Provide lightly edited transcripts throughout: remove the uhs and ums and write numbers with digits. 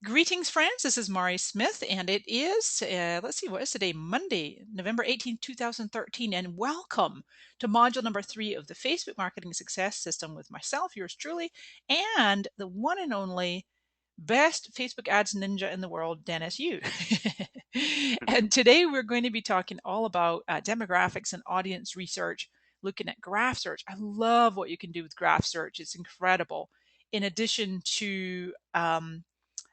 Greetings, friends. This is Mari Smith, and it is, let's see, what is today? Monday, November 18th, 2013. And welcome to module number 3 of the Facebook Marketing Success System with myself, yours truly, and the one and only best Facebook ads ninja in the world, Dennis Yu. And today we're going to be talking all about demographics and audience research, looking at graph search. I love what you can do with graph search. It's incredible. In addition to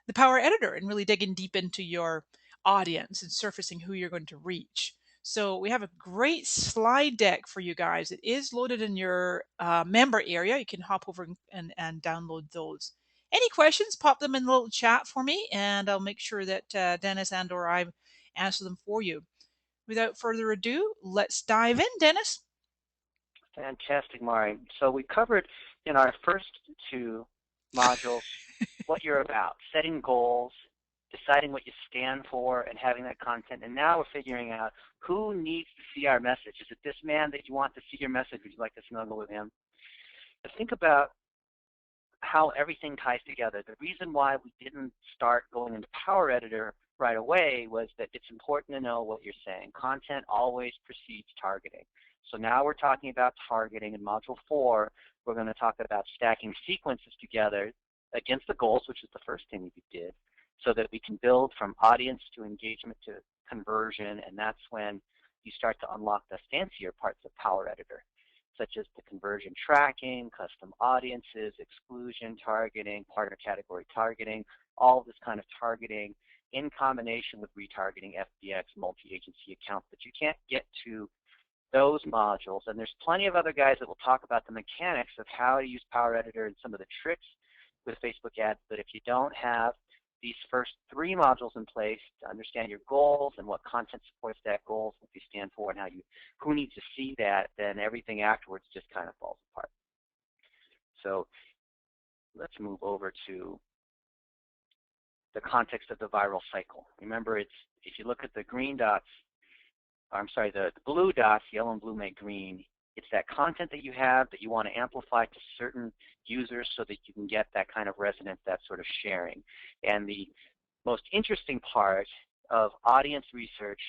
the Power Editor and really digging deep into your audience and surfacing who you're going to reach. So we have a great slide deck for you guys. It is loaded in your member area. You can hop over and download those. Any questions, pop them in the little chat for me, and I'll make sure that Dennis and or I answer them for you. Without further ado, let's dive in, Dennis. Fantastic, Mari. So we covered in our first two modules what you're about, setting goals, deciding what you stand for, and having that content. And now we're figuring out who needs to see our message. Is it this man that you want to see your message? Would you like to snuggle with him? But think about how everything ties together. The reason why we didn't start going into Power Editor right away was that it's important to know what you're saying. Content always precedes targeting. So now we're talking about targeting. In Module 4, we're going to talk about stacking sequences together against the goals, which is the first thing that you did, so that we can build from audience to engagement to conversion, and that's when you start to unlock the fancier parts of Power Editor, such as the conversion tracking, custom audiences, exclusion targeting, partner category targeting, all of this kind of targeting in combination with retargeting, FBX, multi-agency accounts. But you can't get to those modules, and there's plenty of other guys that will talk about the mechanics of how to use Power Editor and some of the tricks with Facebook ads. But if you don't have these first 3 modules in place to understand your goals and what content supports that goals, what you stand for, and who needs to see that, then everything afterwards just kind of falls apart. So let's move over to the context of the viral cycle. Remember, if you look at the green dots, the blue dots, yellow and blue make green. It's that content that you have that you want to amplify to certain users so that you can get that kind of resonance, that sort of sharing. And the most interesting part of audience research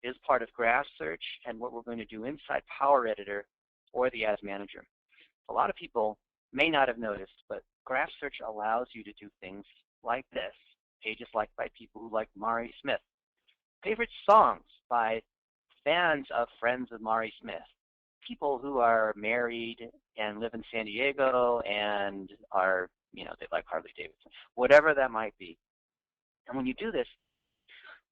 is part of graph search and what we're going to do inside Power Editor or the Ads Manager. A lot of people may not have noticed, but graph search allows you to do things like this. Pages liked by people who like Mari Smith. Favorite songs by fans of friends of Mari Smith. People who are married and live in San Diego and are, they like Harley Davidson, whatever that might be. And when you do this,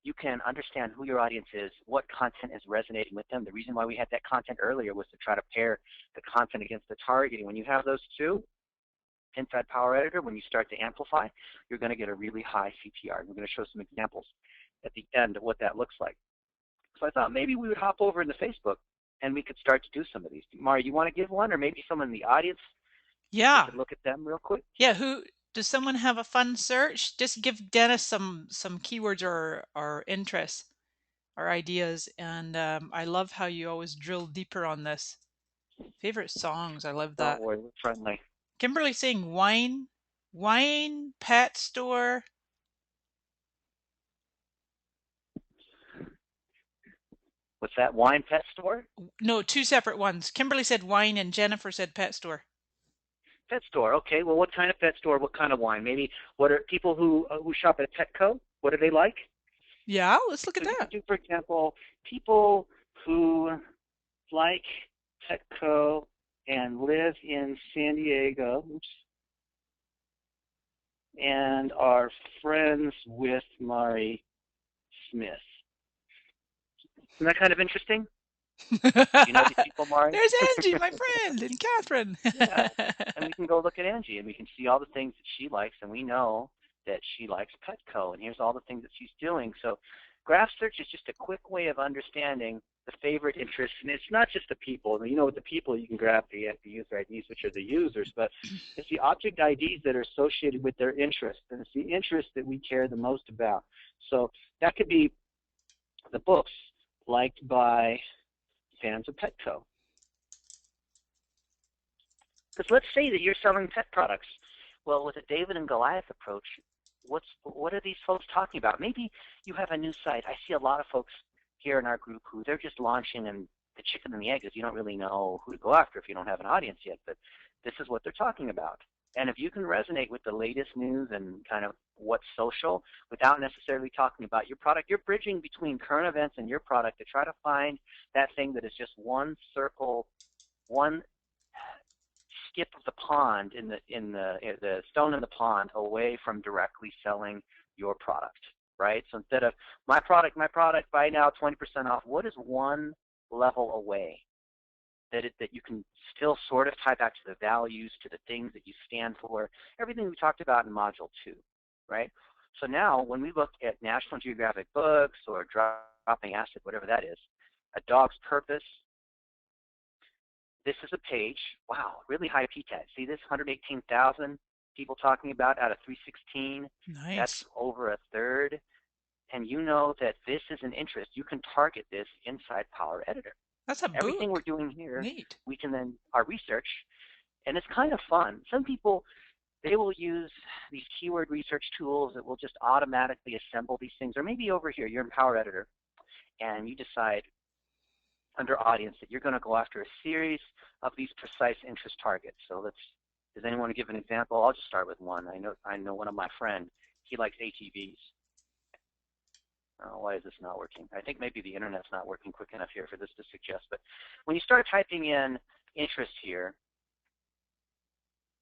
you can understand who your audience is, what content is resonating with them. The reason why we had that content earlier was to try to pair the content against the targeting. When you have those two inside Power Editor, when you start to amplify, you're going to get a really high CTR. We're going to show some examples at the end of what that looks like. So I thought maybe we would hop over into Facebook and we could start to do some of these. Mari, you want to give one, or maybe someone in the audience? Yeah. We could look at them real quick. Yeah, does someone have a fun search? Just give Dennis some keywords or interests or ideas. And I love how you always drill deeper on this. Favorite songs, I love Don't that. worry, we're friendly. Kimberly saying wine, pet store. What's that, wine pet store? No, 2 separate ones. Kimberly said wine and Jennifer said pet store. Pet store, okay. Well, what kind of pet store? What kind of wine? Maybe what are people who shop at Petco? What do they like? Yeah, let's look at So you that. could do, for example, people who like Petco and live in San Diego, and are friends with Mari Smith. Isn't that kind of interesting? You know these people, Mari? There's Angie, my friend, and Catherine. Yeah, and we can go look at Angie, and we can see all the things that she likes, and we know that she likes Petco, and here's all the things that she's doing. So graph search is just a quick way of understanding the favorite interests, and it's not just the people. I mean, with the people, you can grab the user IDs, which are the users, but it's the object IDs that are associated with their interests, and it's the interests that we care the most about. So that could be the books liked by fans of Petco. Because let's say that you're selling pet products. Well, with a David and Goliath approach, what are these folks talking about? Maybe you have a new site. I see a lot of folks here in our group who they're just launching, and the chicken and the egg is you don't really know who to go after if you don't have an audience yet, but this is what they're talking about. And if you can resonate with the latest news and kind of what's social without necessarily talking about your product, you're bridging between current events and your product to try to find that thing that is just one circle, one skip of the pond in the stone in the pond away from directly selling your product, right? So instead of my product, buy now 20% off, what is one level away that you can still sort of tie back to the values, to the things that you stand for, everything we talked about in Module 2, right? So now when we look at National Geographic books or Dropping Acid, whatever that is, A Dog's Purpose, this is a page, wow, really high PTAG. See this, 118,000 people talking about out of 316. Nice. That's over a third. And you know that this is an interest. You can target this inside Power Editor. That's a Everything book. we're doing here, Neat. we can then, our research, and it's kind of fun. Some people, they will use these keyword research tools that will just automatically assemble these things. Or maybe over here, you're in Power Editor, and you decide under audience that you're going to go after a series of these precise interest targets. So does anyone want to give an example? I'll just start with one. I know one of my friends, he likes ATVs. Why is this not working? I think maybe the internet's not working quick enough here for this to suggest. But when you start typing in interest here,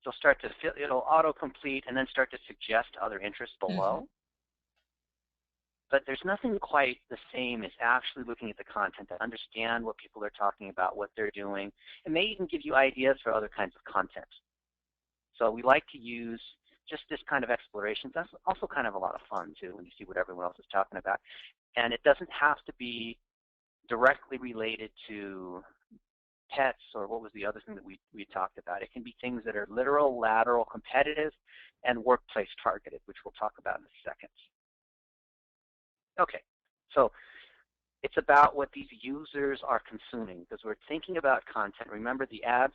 it'll autocomplete and then start to suggest other interests below. But there's nothing quite the same as actually looking at the content to understand what people are talking about, what they're doing, and may even give you ideas for other kinds of content. So we like to use just this kind of exploration. That's also kind of a lot of fun, too, when you see what everyone else is talking about. And it doesn't have to be directly related to pets or what was the other thing that we talked about. It can be things that are literal, lateral, competitive, and workplace targeted, which we'll talk about in a second. Okay, so it's about what these users are consuming because we're thinking about content. Remember, the ads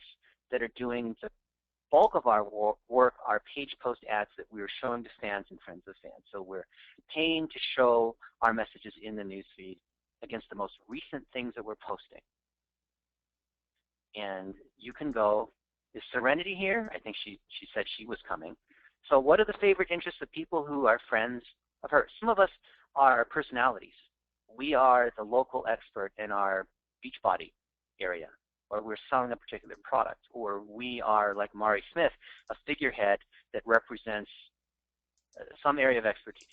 that are doing the bulk of our work are page post ads that we're showing to fans and friends of fans. So we're paying to show our messages in the newsfeed against the most recent things that we're posting. And you can go, is Serenity here? I think she said she was coming. So what are the favorite interests of people who are friends of hers? Some of us are personalities. We are the local expert in our Beachbody area, or we're selling a particular product, or we are, like Mari Smith, a figurehead that represents some area of expertise.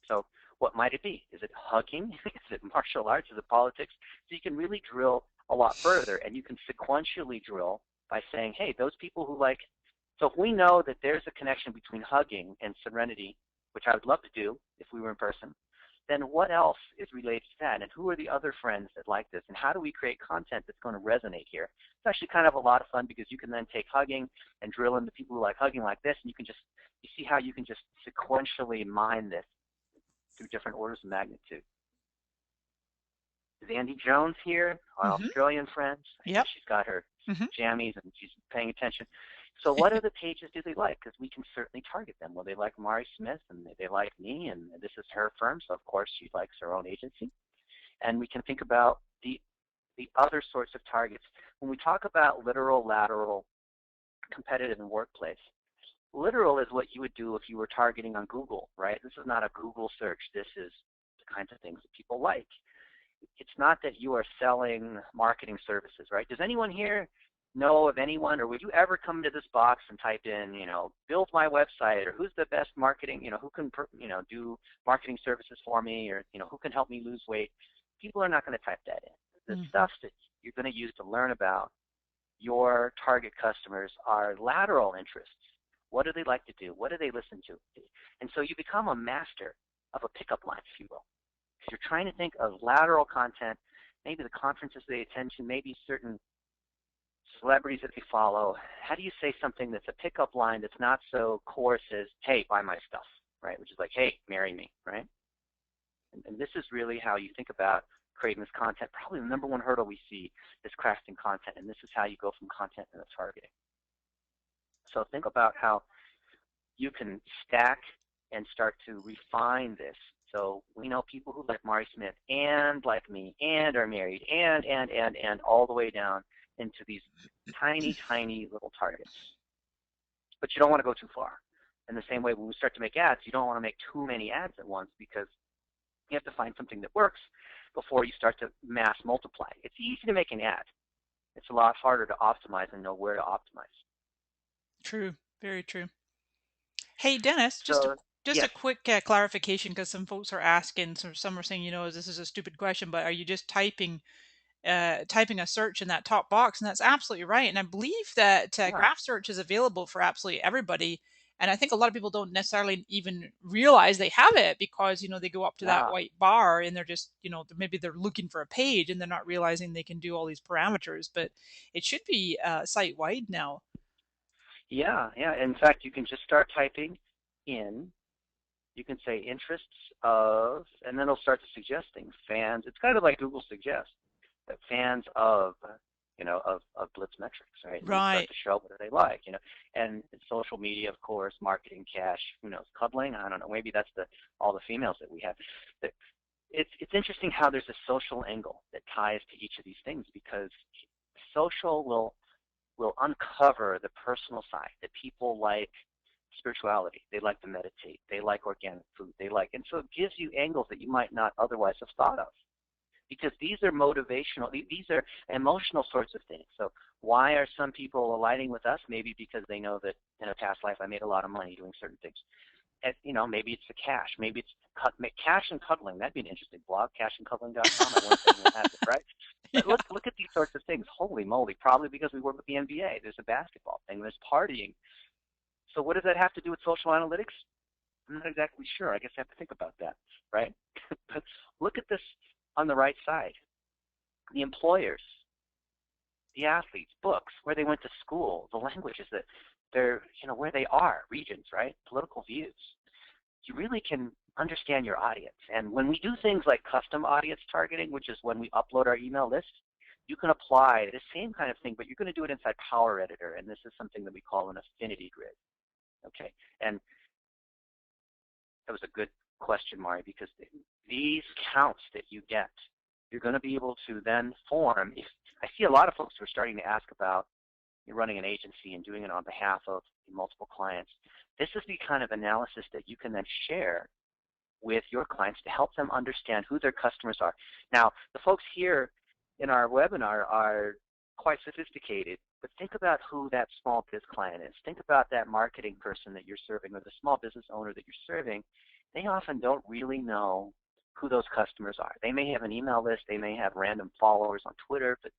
So what might it be? Is it hugging? Is it martial arts? Is it politics? So you can really drill a lot further, and you can sequentially drill by saying, hey, those people who like, so if we know that there's a connection between hugging and Serenity, which I would love to do if we were in person, then what else is related to that? And who are the other friends that like this? And how do we create content that's going to resonate here? It's actually kind of a lot of fun because you can then take hugging and drill into people who like hugging like this, and you see how you can just sequentially mine this through different orders of magnitude. Is Andy Jones here, our Australian friend? Yep. She's got her jammies and she's paying attention. So what other pages do they like? Because we can certainly target them. Well, they like Mari Smith, and they like me, and this is her firm, so of course she likes her own agency. And we can think about the other sorts of targets. When we talk about literal, lateral, competitive, and workplace, literal is what you would do if you were targeting on Google, right? This is not a Google search. This is the kinds of things that people like. It's not that you are selling marketing services, right? Does anyone here know of anyone, or would you ever come into this box and type in, build my website, or who's the best marketing, who can, do marketing services for me, or, who can help me lose weight? People are not going to type that in. The stuff that you're going to use to learn about your target customers are lateral interests. What do they like to do? What do they listen to? And so you become a master of a pickup line, if you will. Because you're trying to think of lateral content, maybe the conferences they attend to, maybe certain celebrities that they follow. How do you say something that's a pickup line that's not so coarse as, hey, buy my stuff, right? Which is like, hey, marry me, right? And this is really how you think about creating this content. Probably the number one hurdle we see is crafting content, and this is how you go from content to targeting. So think about how you can stack and start to refine this. So we know people who like Mari Smith and like me and are married and all the way down into these tiny, tiny little targets. But you don't want to go too far. In the same way, when we start to make ads, you don't want to make too many ads at once because you have to find something that works before you start to mass multiply. It's easy to make an ad. It's a lot harder to optimize and know where to optimize. True. Very true. Hey, Dennis, So, just a yes. quick clarification because some folks are asking, so some are saying, this is a stupid question, but are you just typing a search in that top box? And that's absolutely right. And I believe that Yeah. graph search is available for absolutely everybody. And I think a lot of people don't necessarily even realize they have it because, they go up to that Yeah. white bar and they're just, maybe they're looking for a page and they're not realizing they can do all these parameters, but it should be site wide now. Yeah. Yeah. In fact, you can just start typing in. You can say interests of, and then it'll start to suggest things. Fans. It's kind of like Google suggests that fans of, of Blitz metrics, right? And you start Right. to show what do they like, and social media, of course, marketing, cash, who knows, cuddling. I don't know. Maybe that's all the females that we have. It's interesting how there's a social angle that ties to each of these things because social will uncover the personal side that people like spirituality. They like to meditate. They like organic food. And so it gives you angles that you might not otherwise have thought of because these are motivational, these are emotional sorts of things. So why are some people aligning with us? Maybe because they know that in a past life I made a lot of money doing certain things. And, maybe it's the cash. Maybe it's cash and cuddling. That'd be an interesting blog, cashandcuddling.com. I wonder if anyone has it, right? But Yeah. look at these sorts of things. Holy moly, probably because we work with the NBA. There's a basketball thing. There's partying. So what does that have to do with social analytics? I'm not exactly sure. I guess I have to think about that, right? But look at this on the right side. The employers, the athletes, books, where they went to school, the languages that they're, where they are, regions, right? Political views. You really can understand your audience. And when we do things like custom audience targeting, which is when we upload our email list, you can apply the same kind of thing, but you're going to do it inside Power Editor, and this is something that we call an affinity grid. Okay, and that was a good question, Mari, because these counts that you get, you're going to be able to then form. If I see a lot of folks who are starting to ask about you're running an agency and doing it on behalf of multiple clients. This is the kind of analysis that you can then share with your clients to help them understand who their customers are. Now, the folks here in our webinar are quite sophisticated, but think about who that small biz client is. Think about that marketing person that you're serving or the small business owner that you're serving. They often don't really know who those customers are. They may have an email list. They may have random followers on Twitter, but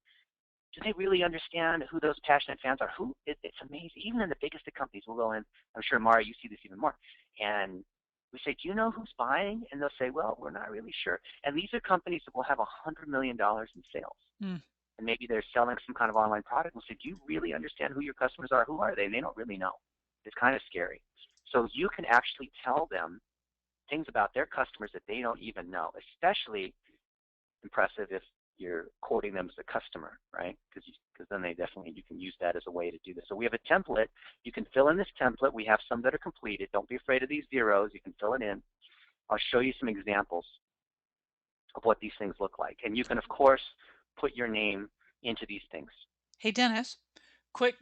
do they really understand who those passionate fans are? It's amazing. Even in the biggest of companies, we'll go in. I'm sure, Mara, you see this even more. And we say, do you know who's buying? And they'll say, well, we're not really sure. And these are companies that will have $100 million in sales. Mm. And maybe they're selling some kind of online product. We'll say, do you really understand who your customers are? Who are they? And they don't really know. It's kind of scary. So you can actually tell them things about their customers that they don't even know, especially impressive if you're quoting them as a customer, right? Because then you can use that as a way to do this. So we have a template. You can fill in this template. We have some that are completed. Don't be afraid of these zeros. You can fill it in. I'll show you some examples of what these things look like. And you can, of course, put your name into these things. Hey, Dennis,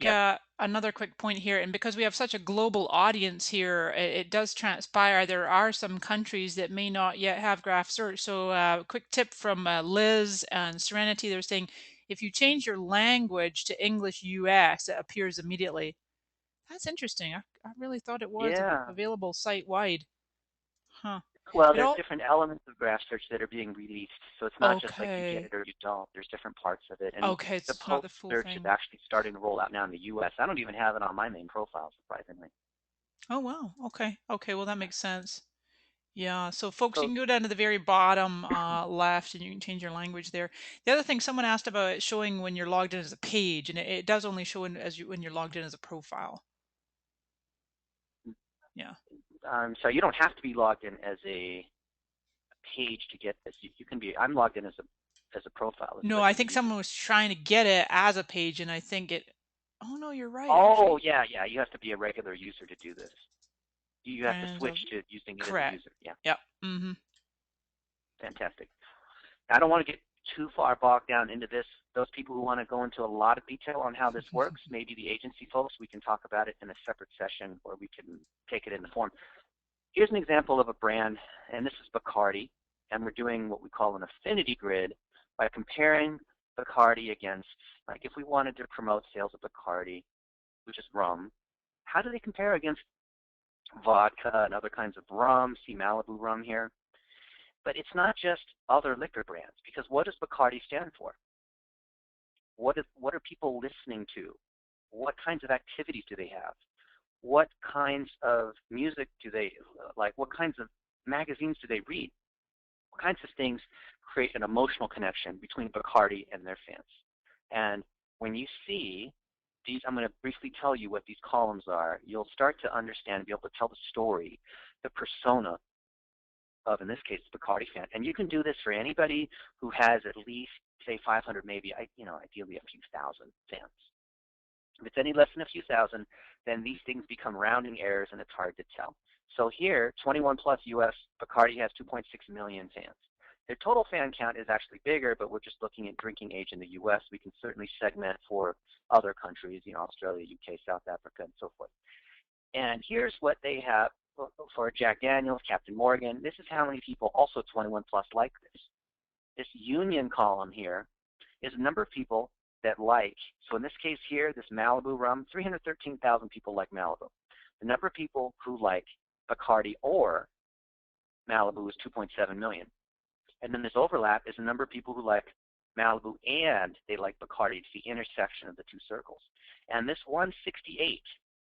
Yes. another quick point here. And because we have such a global audience here, it does transpire there are some countries that may not yet have graph search. So quick tip from Liz and Serenity, they're saying if you change your language to English US, it appears immediately. That's interesting. I really thought it was Yeah. available site-wide. Huh. Well, It there's all, different elements of graph search that are being released. So it's not just like you get okay. it or you don't. There's different parts of it. And Okay, the it's not post the full search is thing. actually starting to roll out now in the US. I don't even have it on my main profile, surprisingly. Oh, wow. Okay. Okay, well, that makes sense. Yeah, so folks, you So can go down to the very bottom left and you can change your language there. The other thing someone asked about it showing when you're logged in as a page, and it does only show when you're logged in as a profile. Yeah. so you don't have to be logged in as a page to get this. You can be. I'm logged in as a profile, as a No, I regular think user. someone was trying to get it as a page, and I think it. Oh no, you're right. Oh Actually, yeah, yeah. You have to be a regular user to do this. You have to Friends switch of, to using it as a correct. user. Yeah, Yep. Mm-hmm. fantastic. I don't want to get too far bogged down into this. Those people who want to go into a lot of detail on how this works, maybe the agency folks, we can talk about it in a separate session where we can take it in the form. Here's an example of a brand, and this is Bacardi, and we're doing what we call an affinity grid by comparing Bacardi against, like if we wanted to promote sales of Bacardi, which is rum, how do they compare against vodka and other kinds of rum? See Malibu rum here. But it's not just other liquor brands, because what does Bacardi stand for? What are people listening to? What kinds of activities do they have? What kinds of music do they like? What kinds of magazines do they read? What kinds of things create an emotional connection between Bacardi and their fans? And when you see these, I'm going to briefly tell you what these columns are. You'll start to understand, be able to tell the story, the persona of, in this case, the Bacardi fan. And you can do this for anybody who has at least, say, 500, maybe, ideally a few thousand fans. If it's any less than a few thousand, then these things become rounding errors and it's hard to tell. So here, 21 plus US, Bacardi has 2.6 million fans. Their total fan count is actually bigger, but we're just looking at drinking age in the US. We can certainly segment for other countries, Australia, UK, South Africa, and so forth. And here's what they have for Jack Daniels, Captain Morgan. This is how many people also 21 plus like this. This union column here is the number of people that like, so in this case here, this Malibu rum, 313,000 people like Malibu. The number of people who like Bacardi or Malibu is 2.7 million. And then this overlap is the number of people who like Malibu and they like Bacardi. It's the intersection of the two circles. And this 168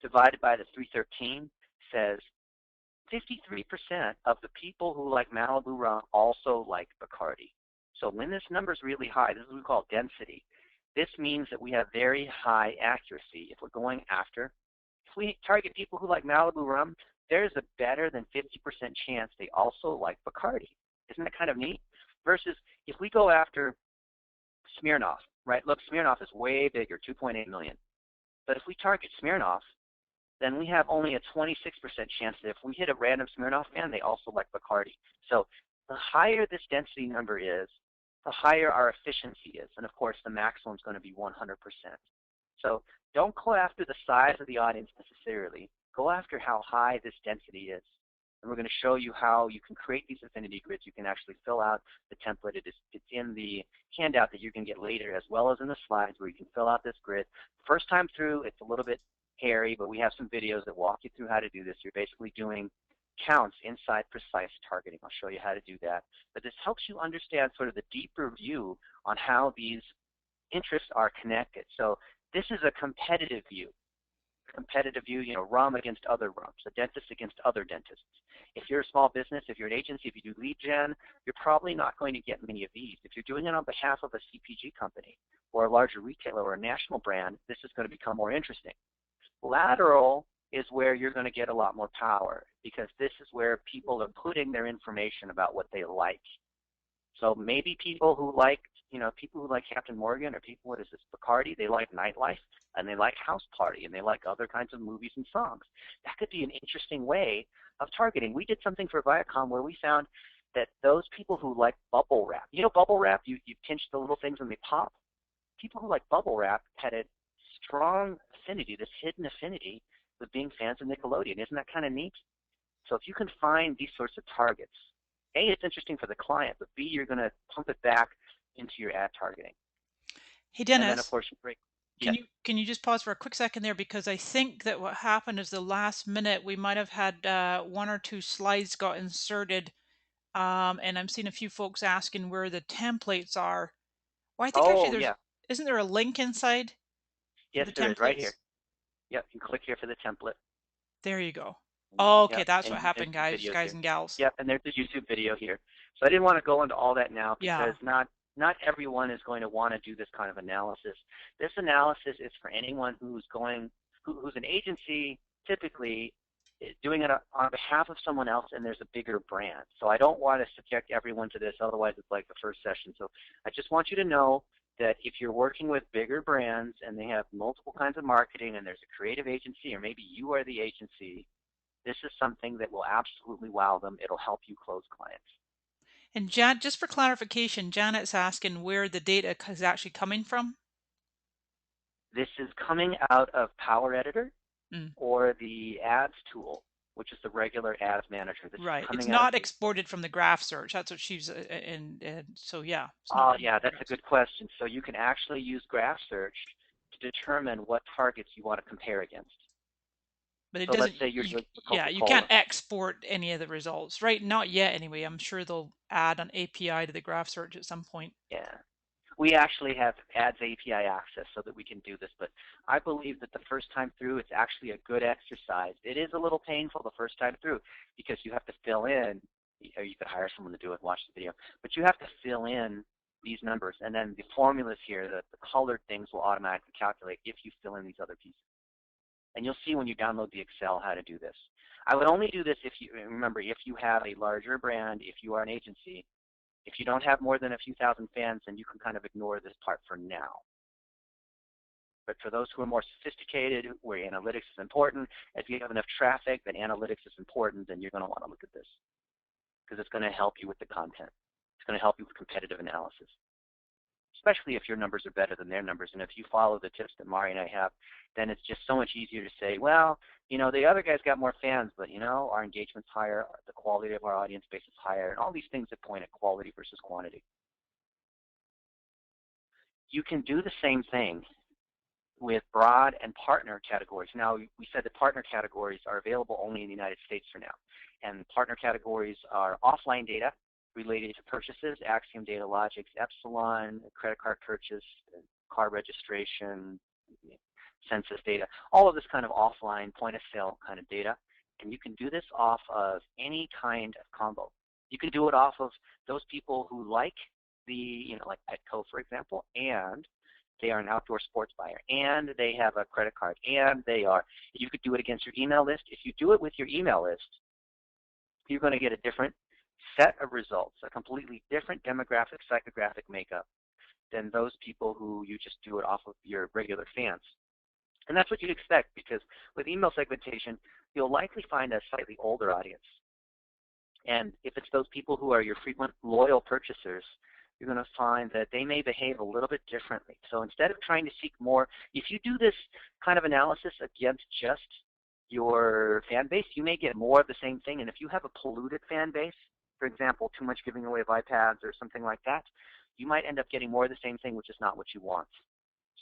divided by the 313 says 53% of the people who like Malibu rum also like Bacardi. So when this number is really high, this is what we call density. This means that we have very high accuracy. If we're going after, if we target people who like Malibu rum, there's a better than 50% chance they also like Bacardi. Isn't that kind of neat? Versus if we go after Smirnoff, right? Look, Smirnoff is way bigger, 2.8 million. But if we target Smirnoff, then we have only a 26% chance that if we hit a random Smirnoff fan, they also like Bacardi. So the higher this density number is, the higher our efficiency is. And of course, the maximum is going to be 100%. So don't go after the size of the audience necessarily. Go after how high this density is. And we're going to show you how you can create these affinity grids. You can actually fill out the template. It's in the handout that you can get later, as well as in the slides where you can fill out this grid. First time through, it's a little bit hairy, but we have some videos that walk you through how to do this. You're basically doing counts inside precise targeting. I'll show you how to do that. But this helps you understand sort of the deeper view on how these interests are connected. So this is a competitive view. Competitive view, rum against other rums, a dentist against other dentists. If you're a small business, if you're an agency, if you do lead gen, you're probably not going to get many of these. If you're doing it on behalf of a CPG company or a larger retailer or a national brand, this is going to become more interesting. Lateral is where you're going to get a lot more power because this is where people are putting their information about what they like. So maybe people who like, people who like Captain Morgan or people, what is this, Bacardi, they like nightlife and they like house party and they like other kinds of movies and songs. That could be an interesting way of targeting. We did something for Viacom where we found that those people who like bubble wrap, bubble wrap, you pinch the little things and they pop. People who like bubble wrap had a strong affinity, this hidden affinity with being fans of Nickelodeon. Isn't that kind of neat? So if you can find these sorts of targets, A, it's interesting for the client, but B, you're going to pump it back into your ad targeting. Hey, And then, of Dennis, course, you break. can Yes. you just pause for a quick second there, because I think that what happened is the last minute we might have had one or two slides got inserted, and I'm seeing a few folks asking where the templates are. Well, I think actually Oh, there's, yeah. isn't there a link inside for Yes, the there is, right here. templates? Yep, you click here for the template. There you go. Oh, okay, Yep, that's and what there's happened, some guys videos here. and gals. Yep, and there's the YouTube video here. So I didn't want to go into all that now Yeah. because not everyone is going to want to do this kind of analysis. This analysis is for anyone who's an agency, typically doing it on behalf of someone else, and there's a bigger brand. So I don't want to subject everyone to this, otherwise it's like the first session. So I just want you to know that if you're working with bigger brands and they have multiple kinds of marketing and there's a creative agency or maybe you are the agency, This is something that will absolutely wow them. It'll help you close clients. And just for clarification, Janet's asking where the data is actually coming from. This is coming out of Power Editor Mm. or the Ads tool, which is the regular Ads Manager. This Right. is It's coming out of not Facebook. exported from the graph search. That's what she's, and so yeah, it's not Oh, coming yeah, from the that's a graph search. good question. So you can actually use Graph Search to determine what targets you want to compare against. But it So let's doesn't, say you're doing yeah, you can't Coca-Cola. export any of the results, right? Not yet anyway. I'm sure they'll add an API to the graph search at some point. Yeah. We actually have Ads API access so that we can do this, but I believe that the first time through, it's actually a good exercise. It is a little painful the first time through because you have to fill in, or you could hire someone to do it and watch the video, but you have to fill in these numbers, and then the formulas here, the colored things will automatically calculate if you fill in these other pieces. And you'll see when you download the Excel how to do this. I would only do this if you, remember, if you have a larger brand, if you are an agency. If you don't have more than a few thousand fans, then you can kind of ignore this part for now. But for those who are more sophisticated, where analytics is important, if you have enough traffic, then analytics is important, then you're going to want to look at this because it's going to help you with the content. It's going to help you with competitive analysis, especially if your numbers are better than their numbers. And if you follow the tips that Mari and I have, then it's just so much easier to say, well, you know, the other guy's got more fans, but, you know, our engagement's higher, the quality of our audience base is higher, and all these things that point at quality versus quantity. You can do the same thing with broad and partner categories. Now, we said that partner categories are available only in the United States for now. And partner categories are offline data related to purchases, Axiom Data Logics, Epsilon, credit card purchase, car registration, census data, all of this kind of offline point of sale kind of data. And you can do this off of any kind of combo. You can do it off of those people who like the, you know, like Petco, for example, and they are an outdoor sports buyer, and they have a credit card, and they are, you could do it against your email list. If you do it with your email list, you're going to get a different set of results, a completely different demographic, psychographic makeup than those people who you just do it off of your regular fans. And that's what you'd expect, because with email segmentation, you'll likely find a slightly older audience. And if it's those people who are your frequent loyal purchasers, you're going to find that they may behave a little bit differently. So instead of trying to seek more, if you do this kind of analysis against just your fan base, you may get more of the same thing. And if you have a polluted fan base, for example, too much giving away of iPads or something like that, you might end up getting more of the same thing, which is not what you want.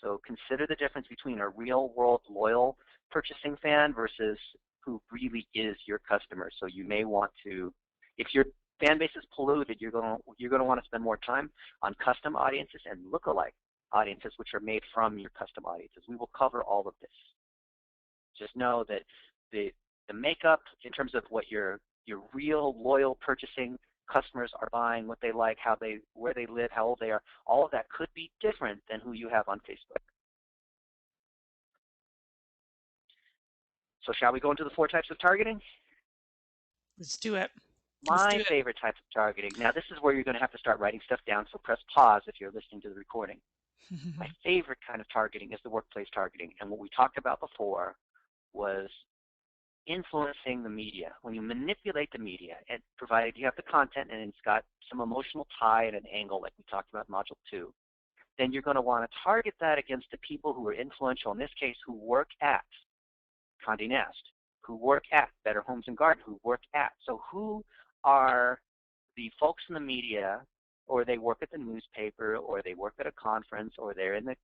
So consider the difference between a real-world loyal purchasing fan versus who really is your customer. So you may want to, if your fan base is polluted, you're going to want to spend more time on custom audiences and lookalike audiences, which are made from your custom audiences. We will cover all of this. Just know that the makeup in terms of what your real loyal purchasing customers are buying, what they like, where they live, how old they are, all of that could be different than who you have on Facebook. So shall we go into the 4 types of targeting? Let's do it. My favorite types of targeting. Now this is where you're going to have to start writing stuff down, so press pause if you're listening to the recording. My favorite kind of targeting is the workplace targeting. And what we talked about before was influencing the media. When you manipulate the media, and provided you have the content and it's got some emotional tie and an angle like we talked about in Module 2, then you're going to want to target that against the people who are influential, in this case, who work at Condé Nast, who work at Better Homes and Garden, who work at. So who are the folks in the media, or they work at the newspaper, or they work at a conference, or they're in the,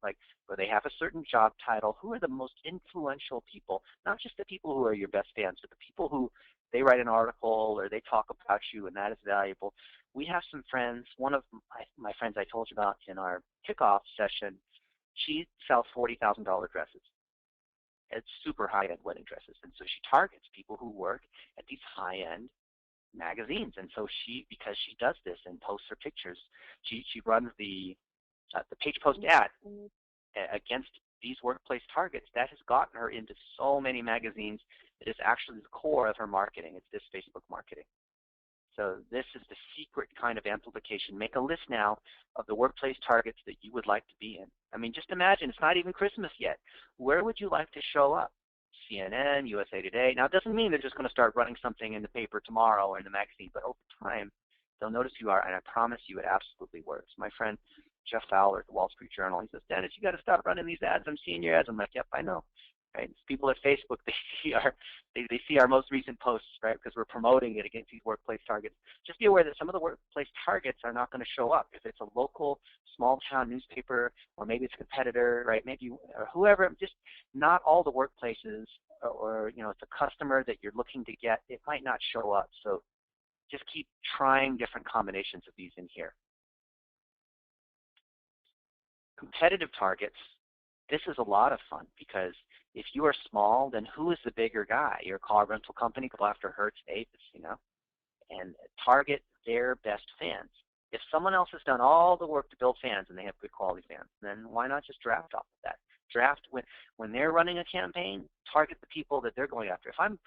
or they have a certain job title, who are the most influential people, not just the people who are your best fans, but the people who they write an article or they talk about you, and that is valuable. We have some friends, one of my friends I told you about in our kickoff session, she sells $40,000 dresses. It's super high-end wedding dresses, and so she targets people who work at these high-end magazines. And so because she does this and posts her pictures, she runs the page post ad against these workplace targets. That has gotten her into so many magazines. It is actually the core of her marketing. It's this Facebook marketing. So this is the secret kind of amplification. Make a list now of the workplace targets that you would like to be in. I mean, just imagine, it's not even Christmas yet. Where would you like to show up? CNN, USA Today. Now, it doesn't mean they're just going to start running something in the paper tomorrow or in the magazine, but over time, they'll notice you are, and I promise you it absolutely works. My friend Jeff Fowler at the Wall Street Journal, he says, Dennis, you got to stop running these ads. I'm seeing your ads. I'm like, yep, I know. Right? People at Facebook, they see our most recent posts, right? Because we're promoting it against these workplace targets. Just be aware that some of the workplace targets are not going to show up. If it's a local, small town newspaper, or maybe it's a competitor, right? Maybe or whoever. Just not all the workplaces, or it's a customer that you're looking to get. It might not show up. So just keep trying different combinations of these in here. Competitive targets. This is a lot of fun because if you are small, then who is the bigger guy? Your car rental company, go after Hertz, Avis, and target their best fans. If someone else has done all the work to build fans and they have good quality fans, then why not just draft off of that? Draft when they're running a campaign, target the people that they're going after. If I'm,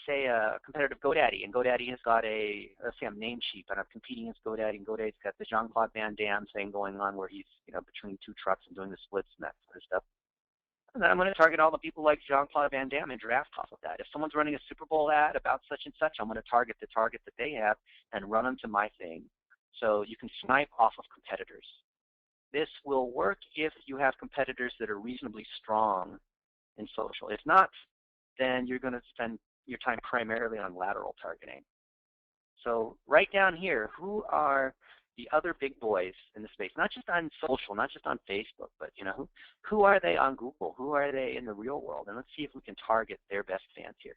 say, a competitive GoDaddy, and GoDaddy has got let's say I'm Namecheap, and I'm competing against GoDaddy, and GoDaddy's got the Jean-Claude Van Damme thing going on where he's, between two trucks and doing the splits and that sort of stuff. And then I'm going to target all the people like Jean-Claude Van Damme and draft off of that. If someone's running a Super Bowl ad about such and such, I'm going to target the target that they have and run them to my thing. So you can snipe off of competitors. This will work if you have competitors that are reasonably strong in social. If not, then you're going to spend your time primarily on lateral targeting. So right down here, who are the other big boys in the space? Not just on social, not just on Facebook, but who are they on Google? Who are they in the real world? And let's see if we can target their best fans here.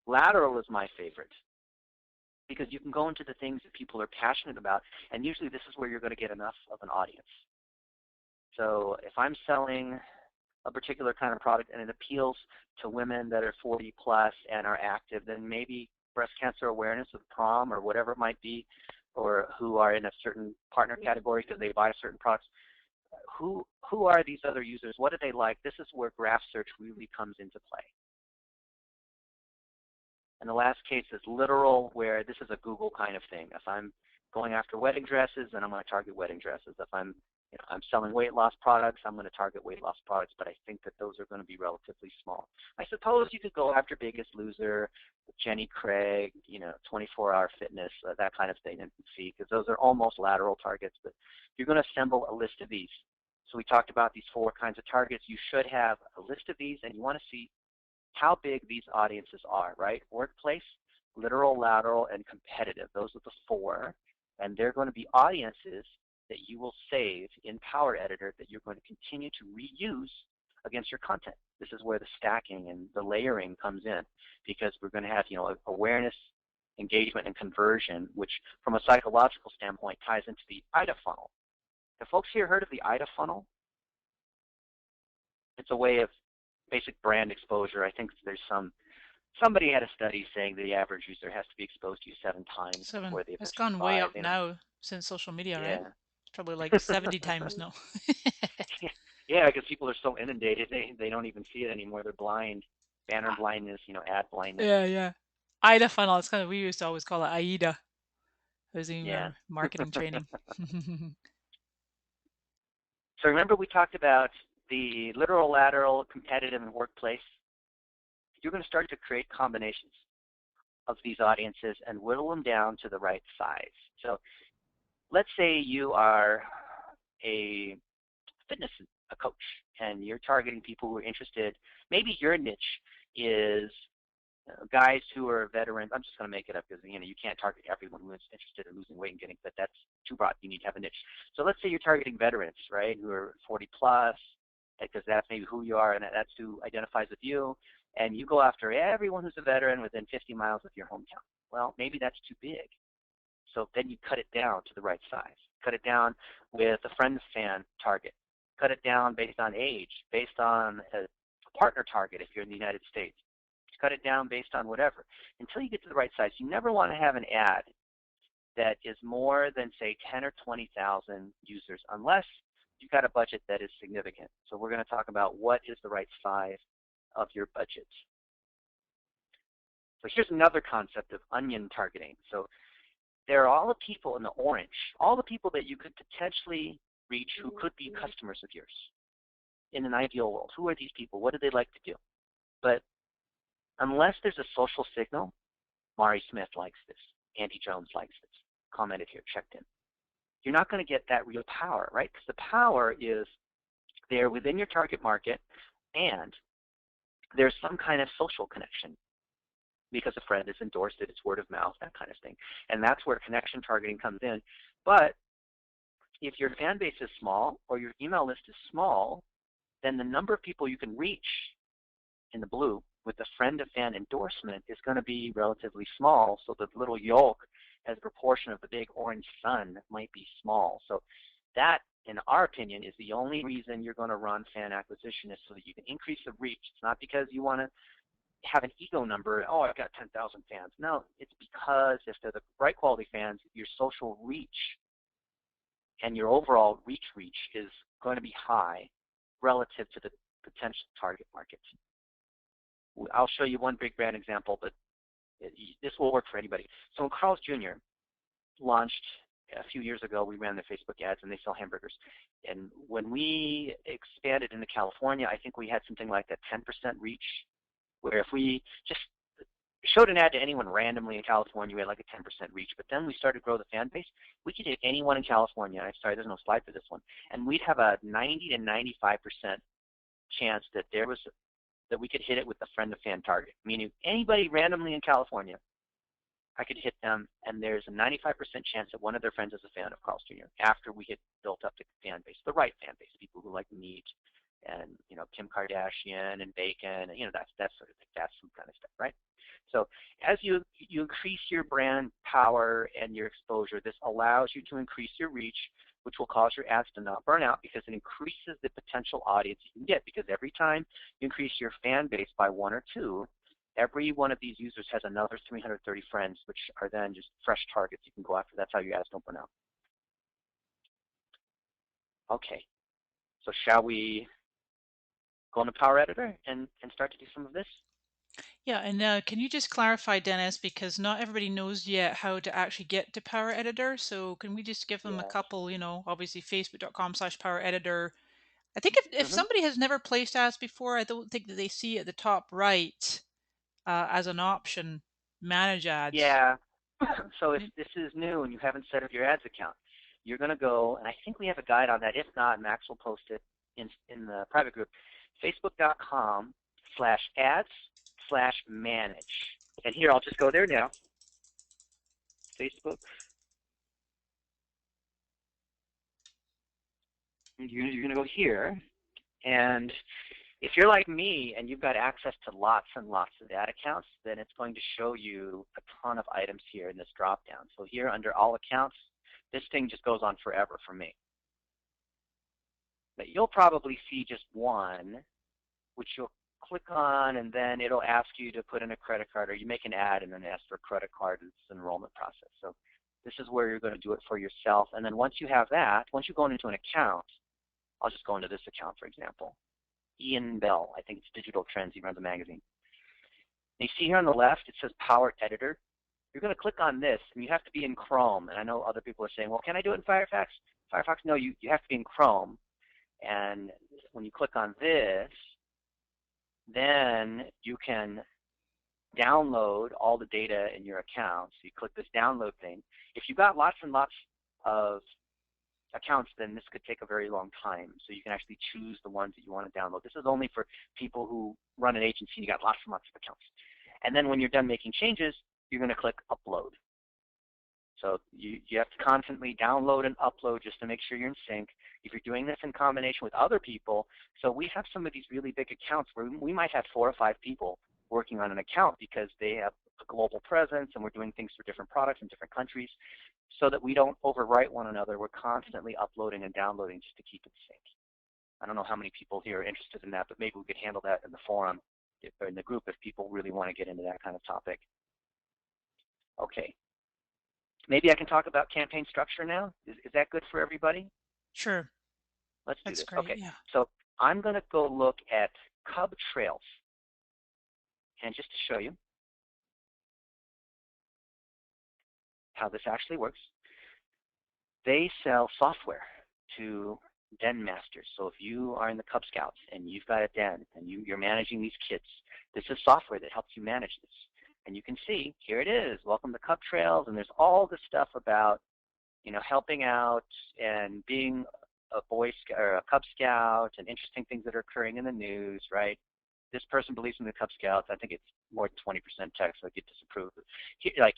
Lateral is my favorite because you can go into the things that people are passionate about, and usually this is where you're going to get enough of an audience. So if I'm selling a particular kind of product and it appeals to women that are 40 plus and are active, then maybe breast cancer awareness of prom or whatever it might be, or who are in a certain partner category because they buy certain products. Who are these other users? What do they like? This is where graph search really comes into play. And the last case is literal, where this is a Google kind of thing. If I'm going after wedding dresses, then I'm going to target wedding dresses. If I'm selling weight loss products, I'm going to target weight loss products, but I think that those are going to be relatively small. I suppose you could go after Biggest Loser, Jenny Craig, 24-hour fitness, that kind of thing, and see, because those are almost lateral targets. But you're going to assemble a list of these. So we talked about these 4 kinds of targets. You should have a list of these, and you want to see how big these audiences are, right? Workplace, literal, lateral, and competitive. Those are the 4. And they're going to be audiences that you will save in Power Editor that you're going to continue to reuse against your content. This is where the stacking and the layering comes in, because we're going to have, awareness, engagement, and conversion, which from a psychological standpoint ties into the IDA funnel. Have folks here heard of the IDA funnel? It's a way of basic brand exposure. I think there's somebody had a study saying that the average user has to be exposed to you 7 times before they It's eventually gone way buy. up now since social media, right? Yeah. It's probably like 70 times now. Yeah, because people are so inundated, they don't even see it anymore. They're blind. Banner blindness, ad blindness. Yeah. IDA funnel. It's we used to always call it AIDA. It was in Yeah. our marketing training. So remember we talked about the literal, lateral, competitive, and workplace. You're going to start to create combinations of these audiences and whittle them down to the right size. So let's say you are a fitness coach and you're targeting people who are interested. Maybe your niche is guys who are veterans. I'm just going to make it up because you can't target everyone who is interested in losing weight and getting fit. That's too broad. You need to have a niche. So let's say you're targeting veterans, right, who are 40 plus, because that's maybe who you are and that's who identifies with you. And you go after everyone who's a veteran within 50 miles of your hometown. Well, maybe that's too big. So then you cut it down to the right size. Cut it down with a friends fan target. Cut it down based on age, based on a partner target if you're in the United States. Cut it down based on whatever until you get to the right size. You never want to have an ad that is more than, say, 10 or 20,000 users unless you've got a budget that is significant. So we're going to talk about what is the right size of your budget. So here's another concept of onion targeting. So there are all the people in the orange, all the people that you could potentially reach who could be customers of yours. in an ideal world. Who are these people? What do they like to do? But unless there's a social signal, Mari Smith likes this, Andy Jones likes this, commented here, checked in. You're not going to get that real power, right? Because the power is there within your target market, and there's some kind of social connection because a friend has endorsed it, it's word of mouth, that kind of thing. And that's where connection targeting comes in. But if your fan base is small or your email list is small, then the number of people you can reach in the blue with the friend of fan endorsement is going to be relatively small, so the little yolk as a proportion of the big orange sun might be small. So that, in our opinion, is the only reason you're going to run fan acquisition, is so that you can increase the reach. It's not because you want to have an ego number, oh, I've got 10,000 fans. No, it's because if they're the right quality fans, your social reach and your overall reach is going to be high relative to the potential target market. I'll show you one big brand example, but this will work for anybody. So when Carl's Jr. launched a few years ago, we ran the Facebook ads, and they sell hamburgers. And when we expanded into California, I think we had something like a 10% reach, where if we just showed an ad to anyone randomly in California, we had like a 10% reach. But then we started to grow the fan base. We could hit anyone in California. I'm sorry, there's no slide for this one. And we'd have a 90 to 95% chance that we could hit it with the friend of fan target, meaning anybody randomly in California, I could hit them, and there's a 95% chance that one of their friends is a fan of Carl's Jr. after we get built up the fan base, the right fan base, people who like meat and, you know, Kim Kardashian and bacon, and, you know, that sort of thing. That's some kind of stuff, right? So as you increase your brand power and your exposure, this allows you to increase your reach, which will cause your ads to not burn out because it increases the potential audience you can get. Because every time you increase your fan base by 1 or 2, every one of these users has another 330 friends, which are then just fresh targets you can go after. That's how your ads don't burn out. Okay, so shall we go into Power Editor and start to do some of this? Yeah, and can you just clarify, Dennis, because not everybody knows yet how to actually get to Power Editor. So can we just give them a Yes. couple, you know, obviously facebook.com/Power Editor. I think if Mm-hmm. somebody has never placed ads before, I don't think that they see at the top right as an option, manage ads. Yeah. So if this is new and you haven't set up your ads account, you're going to go, and I think we have a guide on that. If not, Max will post it in the private group, facebook.com/ads/manage. And here, I'll just go there now. Facebook. You're going to go here, and if you're like me and you've got access to lots and lots of ad accounts, then it's going to show you a ton of items here in this drop-down. So here under all accounts, this thing just goes on forever for me. But you'll probably see just one, which you'll click on, and then it'll ask you to put in a credit card, or you make an ad and then ask for a credit card. It's an enrollment process. So this is where you're going to do it for yourself. And then once you have that, once you go into an account, I'll just go into this account, for example. Ian Bell, I think it's Digital Trends, he runs a magazine. And you see here on the left, it says Power Editor. You're going to click on this, and you have to be in Chrome. And I know other people are saying, well, can I do it in Firefox? Firefox, no, you have to be in Chrome. And when you click on this, then you can download all the data in your account. So you click this download thing. If you've got lots and lots of accounts, then this could take a very long time. So you can actually choose the ones that you want to download. This is only for people who run an agency and you got lots and lots of accounts. And then when you're done making changes, you're going to click upload. So you have to constantly download and upload just to make sure you're in sync. If you're doing this in combination with other people, so we have some of these really big accounts where we might have 4 or 5 people working on an account because they have a global presence and we're doing things for different products in different countries, so that we don't overwrite one another. We're constantly uploading and downloading just to keep it sync. I don't know how many people here are interested in that, but maybe we could handle that in the forum or in the group if people really want to get into that kind of topic. Okay. Maybe I can talk about campaign structure now. Is that good for everybody? Sure. Let's do That's this. great. Okay. Yeah. So I'm going to go look at Cub Trails. And just to show you how this actually works, they sell software to den masters. So if you are in the Cub Scouts and you've got a den and you're managing these kids, this is software that helps you manage this. And you can see, here it is, welcome to Cub Trails, and there's all this stuff about, helping out and being a Boy Scout or a Cub Scout and interesting things that are occurring in the news, right? This person believes in the Cub Scouts. I think it's more than 20% text, so I get disapproved. Like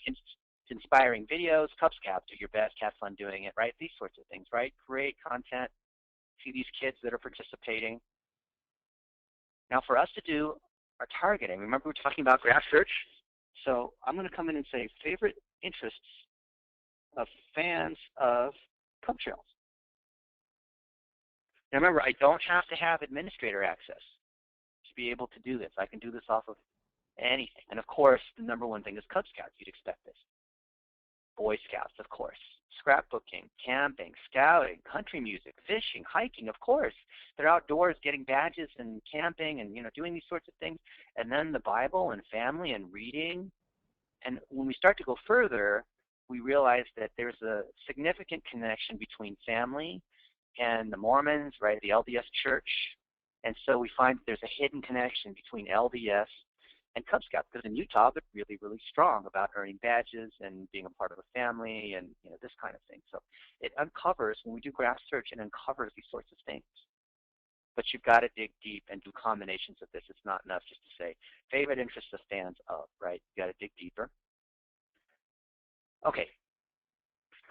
inspiring videos, Cub Scouts, do your best, have fun doing it, right? These sorts of things, right? Great content. See these kids that are participating. Now for us to do our targeting, remember we were talking about graph search? So I'm going to come in and say favorite interests of fans of Cub Trails. Now remember, I don't have to have administrator access to be able to do this. I can do this off of anything. And of course, the number one thing is Cub Scouts. You'd expect this. Boy Scouts, of course. Scrapbooking, camping, scouting, country music, fishing, hiking, of course. They're outdoors getting badges and camping and doing these sorts of things. And then the Bible and family and reading. And when we start to go further, we realize that there's a significant connection between family and the Mormons, right, the LDS Church. And so we find that there's a hidden connection between LDS and Cub Scouts, because in Utah they're really, really strong about earning badges and being a part of a family and this kind of thing. So it uncovers, when we do graph search, it uncovers these sorts of things. But you've got to dig deep and do combinations of this. It's not enough just to say favorite interests of fans of, right? You got to dig deeper. Okay.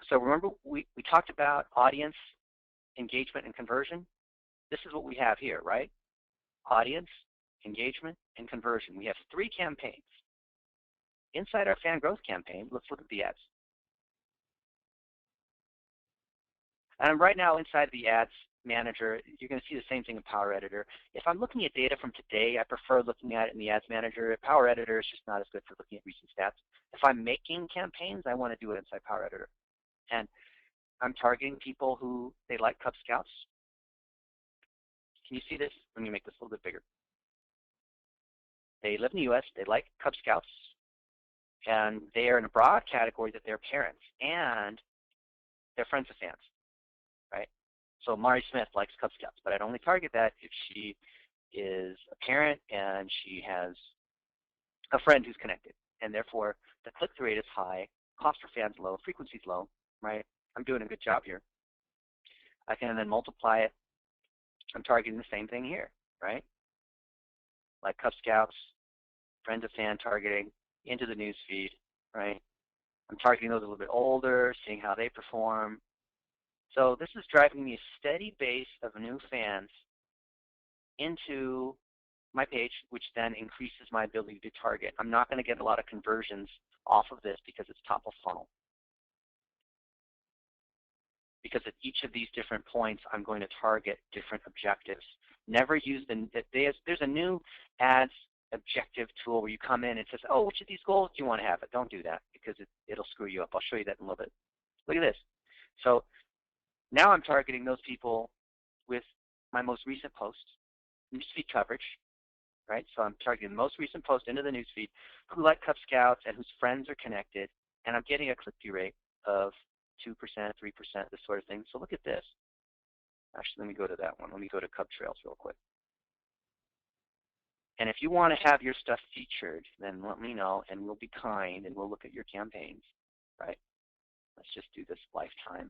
So remember we talked about audience, engagement, and conversion. This is what we have here, right? Audience, engagement, and conversion. We have 3 campaigns. Inside our fan growth campaign, let's look at the ads. And right now inside the ads manager, you're going to see the same thing in Power Editor. If I'm looking at data from today, I prefer looking at it in the ads manager. Power Editor is just not as good for looking at recent stats. If I'm making campaigns, I want to do it inside Power Editor. And I'm targeting people who they like Cub Scouts. Can you see this? Let me make this a little bit bigger. They live in the U.S., they like Cub Scouts, and they are in a broad category that they're parents and they're friends of fans, right? So Mari Smith likes Cub Scouts, but I'd only target that if she is a parent and she has a friend who's connected, and therefore the click-through rate is high, cost for fans low, frequency is low, right? I'm doing a good job here. I can then multiply it. I'm targeting the same thing here, right? Like Cub Scouts, friends of fan targeting into the news feed, right? I'm targeting those a little bit older, seeing how they perform. So this is driving me a steady base of new fans into my page, which then increases my ability to target. I'm not going to get a lot of conversions off of this because it's top of funnel. Because at each of these different points, I'm going to target different objectives. Never use there's a new ads objective tool where you come in and it says, oh, which of these goals do you want to have? But don't do that because it'll screw you up. I'll show you that in a little bit. Look at this. So now I'm targeting those people with my most recent post, newsfeed coverage, right? So I'm targeting the most recent post into the newsfeed who like Cub Scouts and whose friends are connected, and I'm getting a click-through rate of 2%, 3%, this sort of thing. So look at this. Actually, let me go to that one. Let me go to Cub Trails real quick. And if you want to have your stuff featured, then let me know, and we'll be kind, and we'll look at your campaigns, right? Let's just do this lifetime.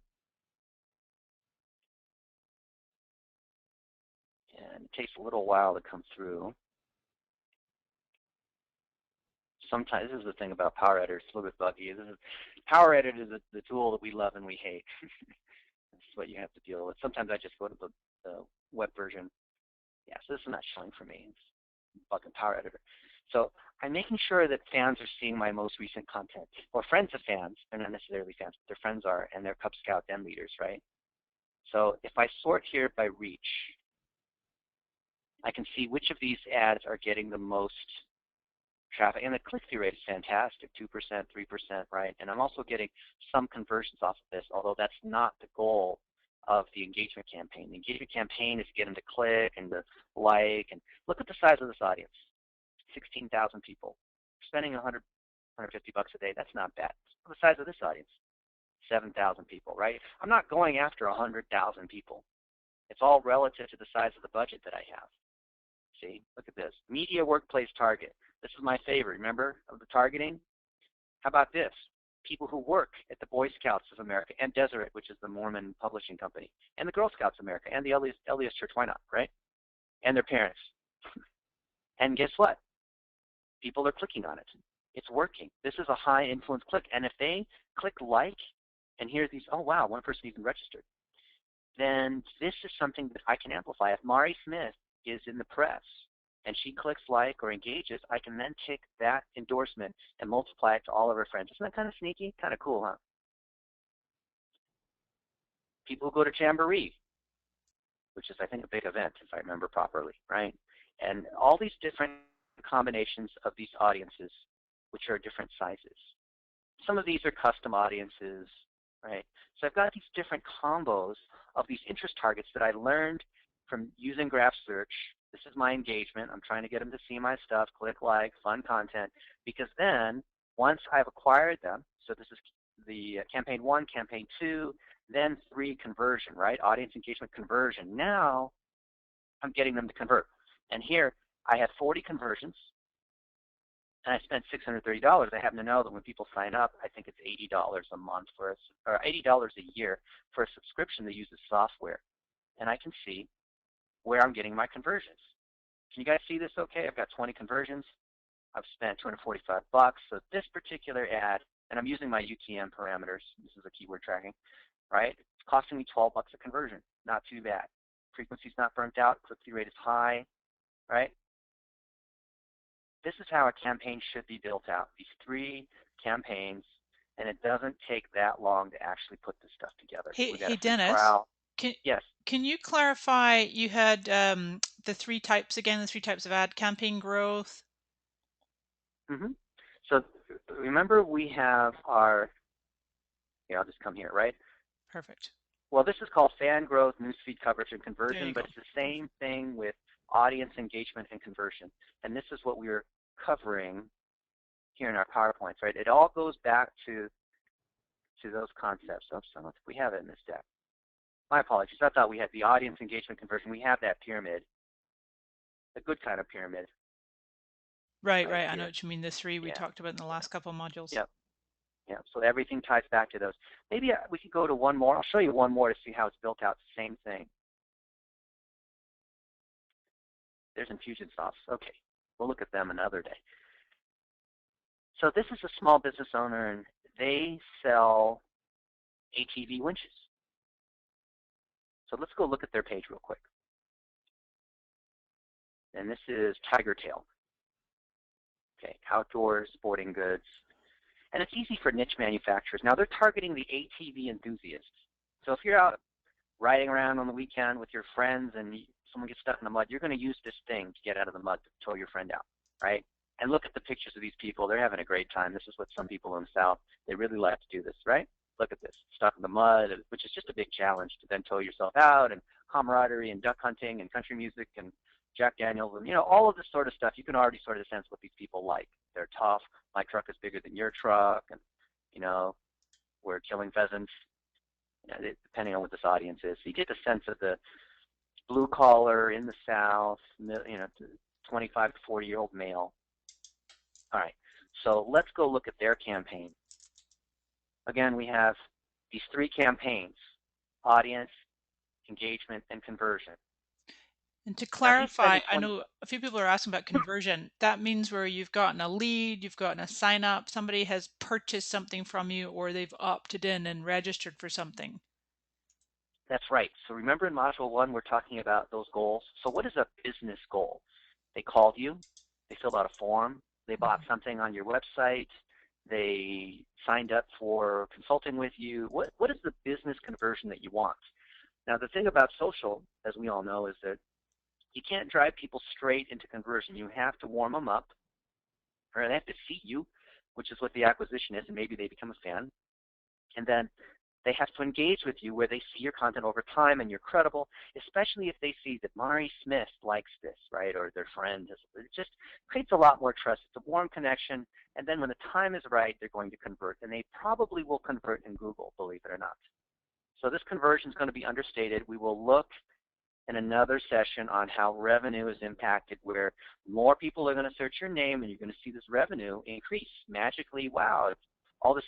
And it takes a little while to come through. Sometimes, this is the thing about Power Editor, it's a little bit buggy. Power Editor is the tool that we love and we hate. This is what you have to deal with. Sometimes I just go to the web version. Yeah, so this is not showing for me. It's bugging Power Editor. So I'm making sure that fans are seeing my most recent content, or friends of fans. They're not necessarily fans, but their friends are, and they're Cub Scout den leaders, right? So if I sort here by reach, I can see which of these ads are getting the most traffic, and the click-through rate is fantastic, 2%, 3%, right? And I'm also getting some conversions off of this, although that's not the goal of the engagement campaign. The engagement campaign is to get them to click and to like, and look at the size of this audience, 16,000 people. Spending 100, 150 bucks a day, that's not bad. Look at the size of this audience, 7,000 people, right? I'm not going after 100,000 people. It's all relative to the size of the budget that I have. See, look at this. Media workplace target. This is my favorite, remember, of the targeting? How about this? People who work at the Boy Scouts of America and Deseret, which is the Mormon publishing company, and the Girl Scouts of America, and the LDS Church, why not, right? And their parents. And guess what? People are clicking on it. It's working. This is a high influence click. And if they click like, and hear these, oh wow, one person even registered, then this is something that I can amplify. If Mari Smith is in the press and she clicks like or engages, I can then take that endorsement and multiply it to all of her friends. Isn't that kind of sneaky? Kind of cool, huh? People who go to Jamboree, which is, I think, a big event, if I remember properly, right? And all these different combinations of these audiences, which are different sizes. Some of these are custom audiences, right? So I've got these different combos of these interest targets that I learned from using Graph Search. This is my engagement. I'm trying to get them to see my stuff, click like, fun content, because then once I've acquired them, so this is the campaign 1, campaign 2, then 3, conversion, right? Audience engagement conversion. Now I'm getting them to convert. And here I had 40 conversions, and I spent $630. I happen to know that when people sign up, I think it's $80 a month or $80 a year for a subscription that uses software. And I can see where I'm getting my conversions. Can you guys see this okay? I've got 20 conversions. I've spent $245. So this particular ad, and I'm using my UTM parameters. This is a keyword tracking, right? It's costing me $12 a conversion. Not too bad. Frequency's not burnt out. Click-through rate is high, right? This is how a campaign should be built out. These 3 campaigns, and it doesn't take that long to actually put this stuff together. We got Hey a free Dennis, trial. can Yes. can you clarify? You had the 3 types again, the 3 types of ad: campaign growth. Mm-hmm. So remember, we have our. Here, I'll just come here, right? Perfect. Well, this is called fan growth, newsfeed coverage, and There conversion, you but go. it's the same thing with audience engagement and conversion. And this is what we were covering here in our PowerPoints, right? It all goes back to those concepts. Oops, I don't think we have it in this deck. My apologies. I thought we had the audience engagement conversion. We have that pyramid, a good kind of pyramid Right, right right. I know here. what you mean. The 3 we Yeah, talked about in the yeah, last couple of modules. yeah, yeah. So everything ties back to those. Maybe we could go to one more. I'll show you one more to see how it's built out. It's the same thing. There's Infusionsoft. Okay, we'll look at them another day. So this is a small business owner, and they sell ATV winches. So let's go look at their page real quick. And this is Tigertail. Okay, outdoor sporting goods. And it's easy for niche manufacturers. Now they're targeting the ATV enthusiasts. So if you're out riding around on the weekend with your friends and someone gets stuck in the mud, you're going to use this thing to get out of the mud to tow your friend out, right? And look at the pictures of these people. They're having a great time. This is what some people in the South, they really like to do this, right? Look at this, stuck in the mud, which is just a big challenge to then tow yourself out, and camaraderie and duck hunting and country music and Jack Daniels and, all of this sort of stuff. You can already sort of sense what these people like. They're tough. My truck is bigger than your truck, and, we're killing pheasants, depending on what this audience is. So you get the sense of the blue collar in the South, 25 to 40-year-old male. All right, so let's go look at their campaign. Again, we have these 3 campaigns: audience, engagement, and conversion. And to Now he's clarify, spending I 20. know a few people are asking about conversion. That means where you've gotten a lead, you've gotten a sign up, somebody has purchased something from you, or they've opted in and registered for something. That's right. So remember in Module 1, we're talking about those goals. So what is a business goal? They called you, they filled out a form, they bought something on your website, they signed up for consulting with you. What is the business conversion that you want? Now the thing about social, as we all know, is that you can't drive people straight into conversion. You have to warm them up, or they have to see you, which is what the acquisition is, and maybe they become a fan. And then they have to engage with you where they see your content over time and you're credible, especially if they see that Mari Smith likes this, right, or their friend. It just creates a lot more trust. It's a warm connection, and then when the time is right, they're going to convert, and they probably will convert in Google, believe it or not. So this conversion is going to be understated. We will look and another session on how revenue is impacted, where more people are going to search your name and you're going to see this revenue increase magically. Wow, all this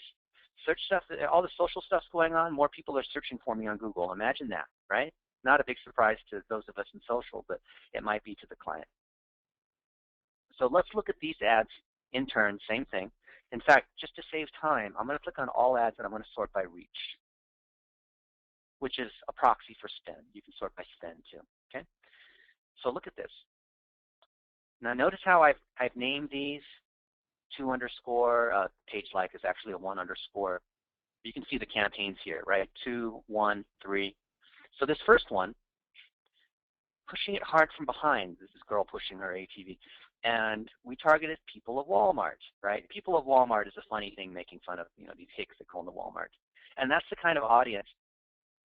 search stuff, all the social stuff's going on, more people are searching for me on Google. Imagine that, right? Not a big surprise to those of us in social, but it might be to the client. So let's look at these ads in turn, same thing. In fact, just to save time, I'm going to click on all ads and I'm going to sort by reach, which is a proxy for spend. You can sort by spend too, okay? So look at this. Now notice how I've named these 2 underscore, page like is actually a 1 underscore. You can see the campaigns here, right? 2, 1, 3. So this first one, pushing it hard from behind. This is girl pushing her ATV. And we targeted people of Walmart, right? People of Walmart is a funny thing, making fun of these hicks that go into Walmart. And that's the kind of audience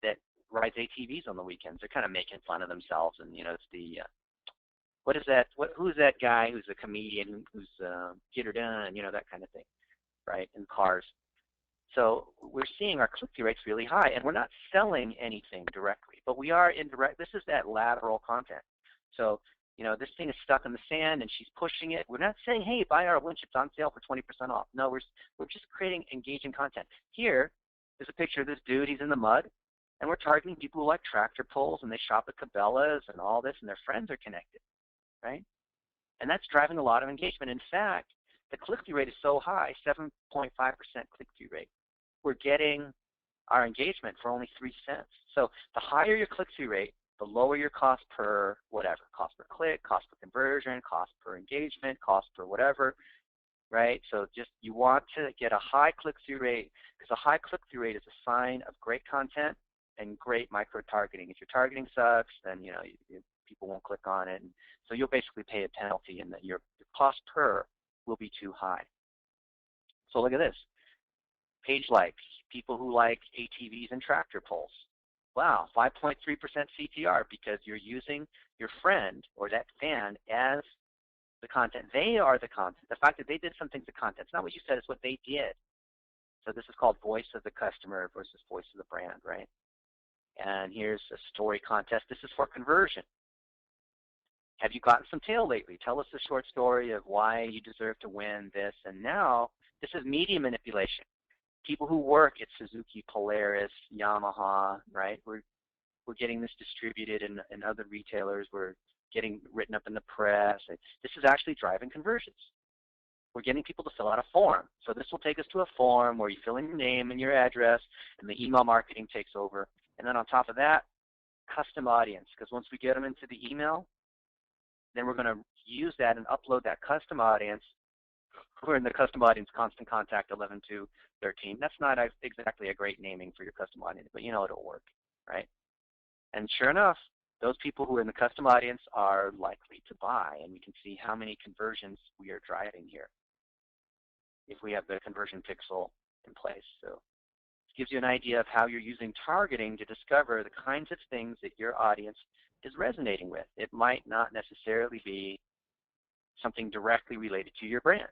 that rides ATVs on the weekends. They're kind of making fun of themselves, and it's the what is that? Who's that guy who's a comedian who's get her done, that kind of thing, right? In cars. So we're seeing our click-through rates really high, and we're not selling anything directly, but we are indirect. This is that lateral content. So this thing is stuck in the sand, and she's pushing it. We're not saying, hey, buy our winch, it's on sale for 20% off. No, we're just creating engaging content. Here is a picture of this dude. He's in the mud, and we're targeting people who like tractor pulls, and they shop at Cabela's and all this, and their friends are connected, right? And that's driving a lot of engagement. In fact, the click-through rate is so high, 7.5% click-through rate. We're getting our engagement for only 3 cents. So the higher your click-through rate, the lower your cost per whatever, cost per click, cost per conversion, cost per engagement, cost per whatever, right? So just you want to get a high click-through rate, because a high click-through rate is a sign of great content and great micro-targeting. If your targeting sucks, then people won't click on it. And so you'll basically pay a penalty, and that your cost per will be too high. So look at this. Page likes, people who like ATVs and tractor pulls. Wow, 5.3% CTR, because you're using your friend or that fan as the content. They are the content. The fact that they did something to content, it's not what you said, it's what they did. So this is called voice of the customer versus voice of the brand, right? And here's a story contest. This is for conversion. Have you gotten some tail lately? Tell us a short story of why you deserve to win this. And now this is media manipulation. People who work at Suzuki, Polaris, Yamaha, right? We're getting this distributed in other retailers. We're getting written up in the press. This is actually driving conversions. We're getting people to fill out a form. So this will take us to a form where you fill in your name and your address, and the email marketing takes over. And then on top of that, custom audience, because once we get them into the email, then we're going to use that and upload that custom audience. We're in the custom audience constant contact 11 to 13. That's not exactly a great naming for your custom audience, but it'll work, right? And sure enough, those people who are in the custom audience are likely to buy, and we can see how many conversions we are driving here if we have the conversion pixel in place. So it gives you an idea of how you're using targeting to discover the kinds of things that your audience is resonating with. It might not necessarily be something directly related to your brand.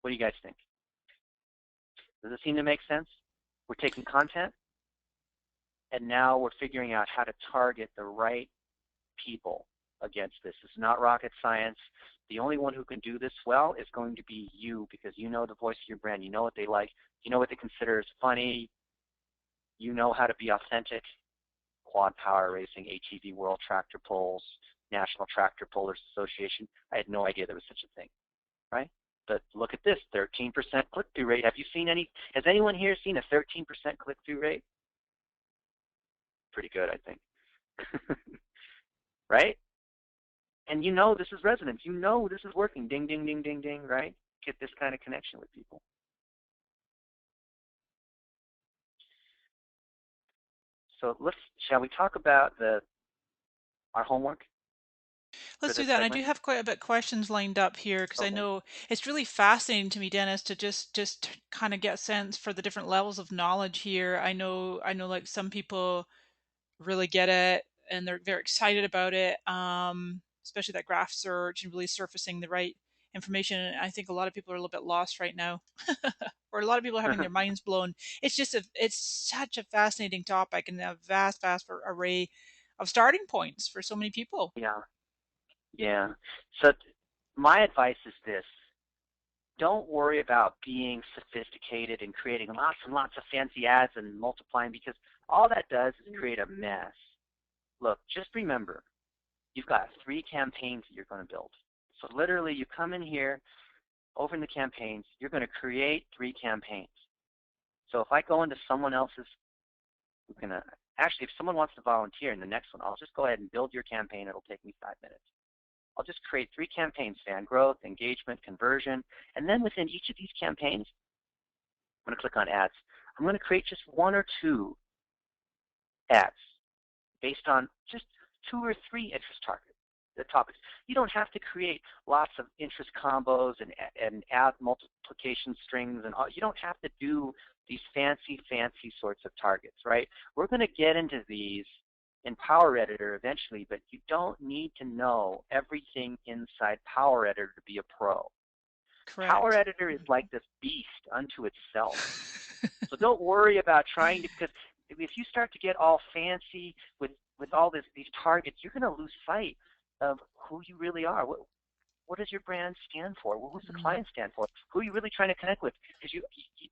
What do you guys think? Does it seem to make sense? We're taking content, and now we're figuring out how to target the right people against this. It's not rocket science. The only one who can do this well is going to be you, because you know the voice of your brand. You know what they like. You know what they consider as funny. You know how to be authentic. Quad Power Racing, ATV World Tractor Pulls, National Tractor Pullers Association. I had no idea there was such a thing, right? But look at this, 13% click-through rate. Has anyone here seen a 13% click-through rate? Pretty good, I think. Right? And this is resonance. This is working. Ding, ding, ding, ding, ding, right? Get this kind of connection with people. So shall we talk about our homework? Let's do that. And I do have quite a bit of questions lined up here, because I know it's really fascinating to me, Dennis, to just kind of get a sense for the different levels of knowledge here. I know like some people really get it and they're very excited about it, especially that graph search and really surfacing the right information. And I think a lot of people are a little bit lost right now, or a lot of people are having their minds blown. It's such a fascinating topic, and a vast array starting points for so many people. Yeah. Yeah. So my advice is this. Don't worry about being sophisticated and creating lots and lots of fancy ads and multiplying, because all that does is create a mess. Look, just remember, you've got 3 campaigns that you're going to build. So literally you come in here, over in the campaigns, you're going to create 3 campaigns. So if I go into someone else's, actually, if someone wants to volunteer in the next one, I'll just go ahead and build your campaign. It'll take me 5 minutes. I'll just create 3 campaigns: fan growth, engagement, conversion. And then within each of these campaigns, I'm going to click on ads. I'm going to create just 1 or 2 ads based on just 2 or 3 interest topics. You don't have to create lots of interest combos and add multiplication strings, and all. You don't have to do these fancy sorts of targets, right? We're going to get into these in Power Editor eventually, but you don't need to know everything inside Power Editor to be a pro. Correct. Power Editor is like this beast unto itself. So don't worry about trying to, because if you start to get all fancy with all these targets, you're going to lose sight of who you really are. What does your brand stand for? What does the client stand for? Who are you really trying to connect with? Because you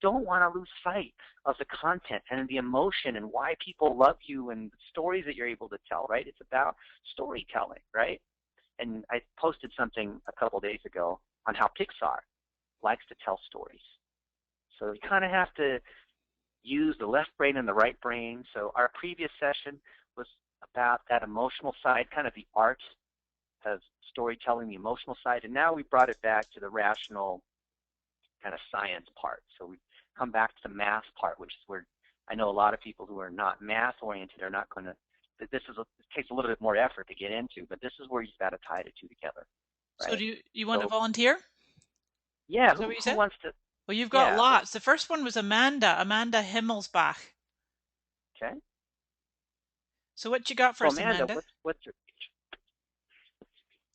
don't want to lose sight of the content and the emotion and why people love you and the stories that you're able to tell, right? It's about storytelling, right? And I posted something a couple days ago on how Pixar likes to tell stories. So you kind of have to use the left brain and the right brain. So our previous session was about that emotional side, kind of the art of storytelling, the emotional side, and now we brought it back to the rational kind of science part. So we come back to the math part, which is where I know a lot of people who are not math oriented are not going to. It takes a little bit more effort to get into, but this is where you've got to tie the 2 together. Right? So do you want to volunteer? Yeah, Is that what you who said? wants to? Well, you've got Yeah. lots. The first one was Amanda Himmelsbach. Okay. So what you got for So us, Amanda, Amanda? what's your?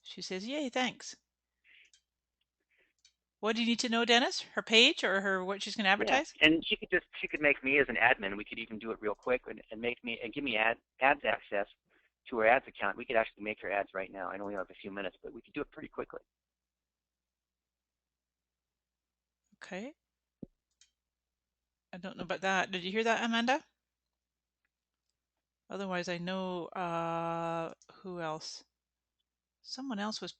She says, "Yay, thanks." What do you need to know, Dennis? Her page or what she's going to Yeah, advertise? and she could make me as an admin. We could even do it real quick and give me ads access to her ads account. We could actually make her ads right now. I know we have a few minutes, but we could do it pretty quickly. Okay. I don't know about that. Did you hear that, Amanda? Otherwise, I know who else. Someone else was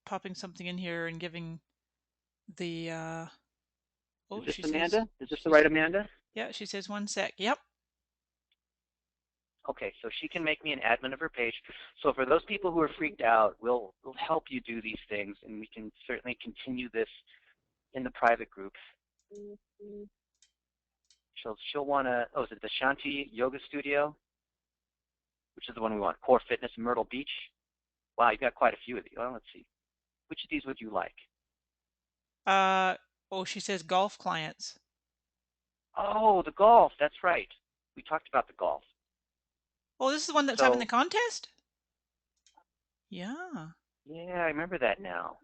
popping something in here and giving the. Is this She says. Amanda? Is this the right Amanda? Yeah, she says 1 sec. Yep. Okay, so she can make me an admin of her page. So for those people who are freaked out, we'll help you do these things, and we can certainly continue this in the private group. She'll want to. Oh, is it the Shanti Yoga Studio? Which is the one we want? Core Fitness in Myrtle Beach. Wow, you've got quite a few of these. Well, let's see. Which of these would you like? She says golf clients. Oh, the golf. That's right. We talked about the golf. Oh, this is the one that's having the contest? Yeah. Yeah, I remember that now.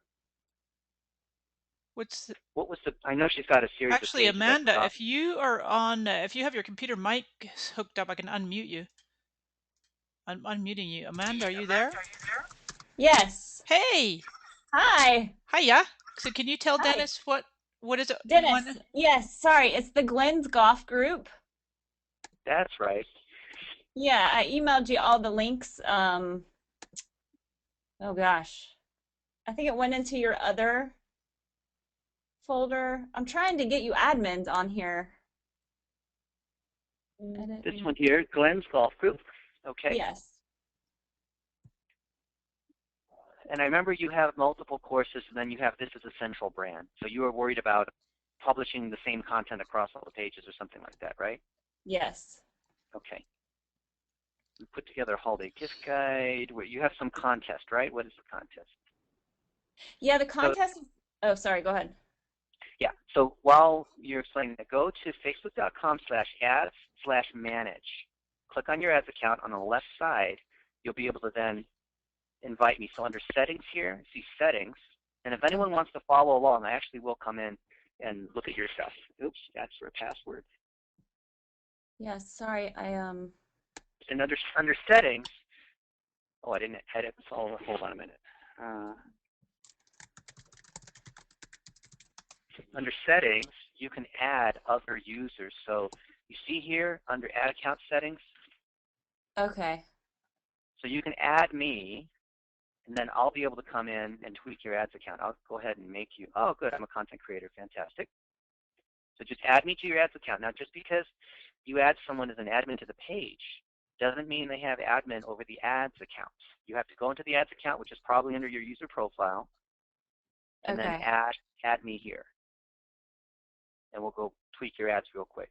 What was the? I know she's got a series. Actually, of pages Amanda, if you are on, if you have your computer mic hooked up, I can unmute you. I'm unmuting you. Amanda, are you there? Yes. Hey. Hi. Hiya. So can you tell Hi. Dennis what is it? Dennis. Yes. Sorry, it's the Glenn's Golf Group. That's right. Yeah, I emailed you all the links. Oh gosh, I think it went into your other folder. I'm trying to get you admins on here. This one here, Glenn's Golf Group. Okay. Yes. And I remember you have multiple courses, and then you have this as a central brand. So you were worried about publishing the same content across all the pages or something like that, right? Yes. Okay. We put together a holiday gift guide where you have some contest, right? What is the contest? Yeah, the contest. Oh, sorry. Go ahead. Yeah. So while you're explaining that, go to facebook.com/ads/manage. Click on your ads account on the left side. You'll be able to then invite me. So under settings here, see settings. And if anyone wants to follow along, I actually will come in and look at your stuff. Oops, that's for a password. Yeah, sorry. And under settings, Oh, I didn't edit. Oh, hold on a minute. Under settings, you can add other users. So you see here under add account settings, Okay. so you can add me, and then I'll be able to come in and tweak your ads account. I'll go ahead and make you, oh good, I'm a content creator, fantastic. So just add me to your ads account. Now just because you add someone as an admin to the page doesn't mean they have admin over the ads account. You have to go into the ads account, which is probably under your user profile, and then Okay. add me here. And we'll go tweak your ads real quick.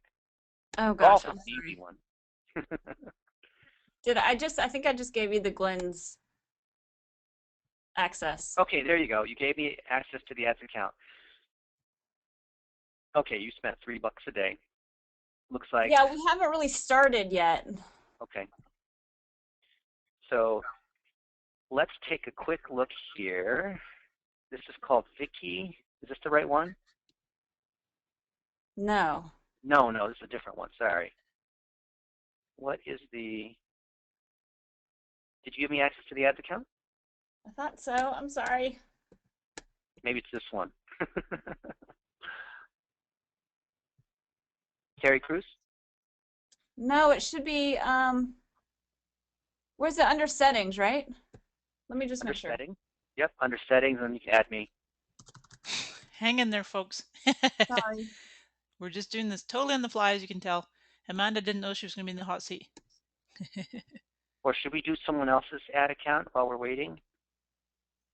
Oh Golf gosh, is I'm the easy sorry. one. I think I just gave you the Glenn's access. Okay, there you go. You gave me access to the ads account. Okay, you spent $3 a day. Looks like, Yeah, we haven't really started yet. okay. So let's take a quick look here. This is called Vicky. Is this the right one? No. No, this is a different one. Sorry. What is the, did you give me access to the ads account? I thought so. I'm sorry. Maybe it's this one. Terry Crews? No, it should be where's it under settings, right? Let me just Under make sure. settings? Yep, under settings, and you can add me. Hang in there, folks. Sorry. We're just doing this totally on the fly, as you can tell. Amanda didn't know she was going to be in the hot seat. Or should we do someone else's ad account while we're waiting?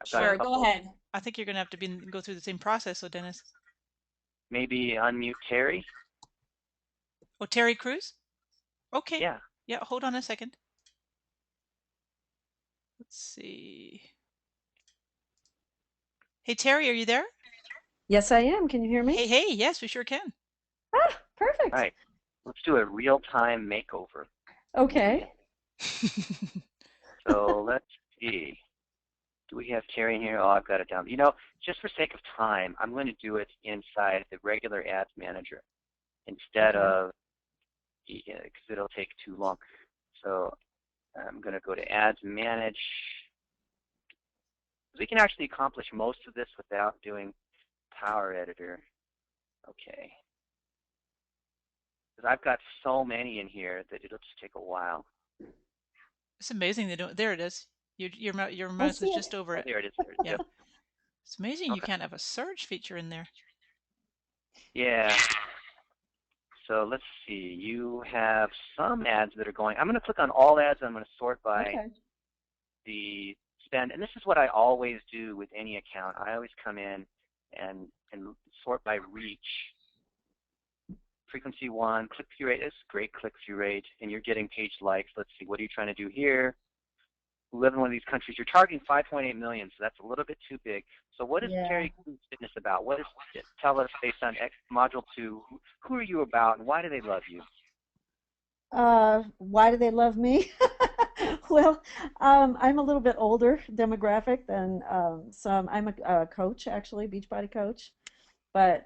I've got a Sure, couple. go ahead. I think you're going to have to go through the same process, so Dennis. Maybe unmute Terry? Oh, Terry Crews? Okay. Yeah. Yeah, hold on a second. Let's see. Hey, Terry, are you there? Yes, I am. Can you hear me? Hey, yes, we sure can. Ah, perfect. All right. Let's do a real-time makeover. Okay. So let's see. Do we have Terry in here? Oh, I've got it down. You know, just for sake of time, I'm going to do it inside the regular ads manager instead of, because it'll take too long. So I'm going to go to ads manage. We can actually accomplish most of this without doing Power Editor. Okay. Because I've got so many in here that it'll just take a while. It's amazing they don't. There it is. Your mouse see is it. just over it. There it is. Yeah. Yep. It's amazing you Okay. can't have a search feature in there. Yeah. So let's see. You have some ads that are going. I'm going to click on all ads. I'm going to sort by the spend. And this is what I always do with any account. I always come in and sort by reach. Frequency 1, click-through rate is great click-through rate, and you're getting page likes. Let's see, what are you trying to do here? You live in one of these countries. You're targeting 5.8 million, so that's a little bit too big. So what is Terry Crews Fitness about? What is it? Tell us based on Module 2, who are you about and why do they love you? Why do they love me? Well, I'm a little bit older demographic than some. I'm a coach, actually, Beachbody coach, but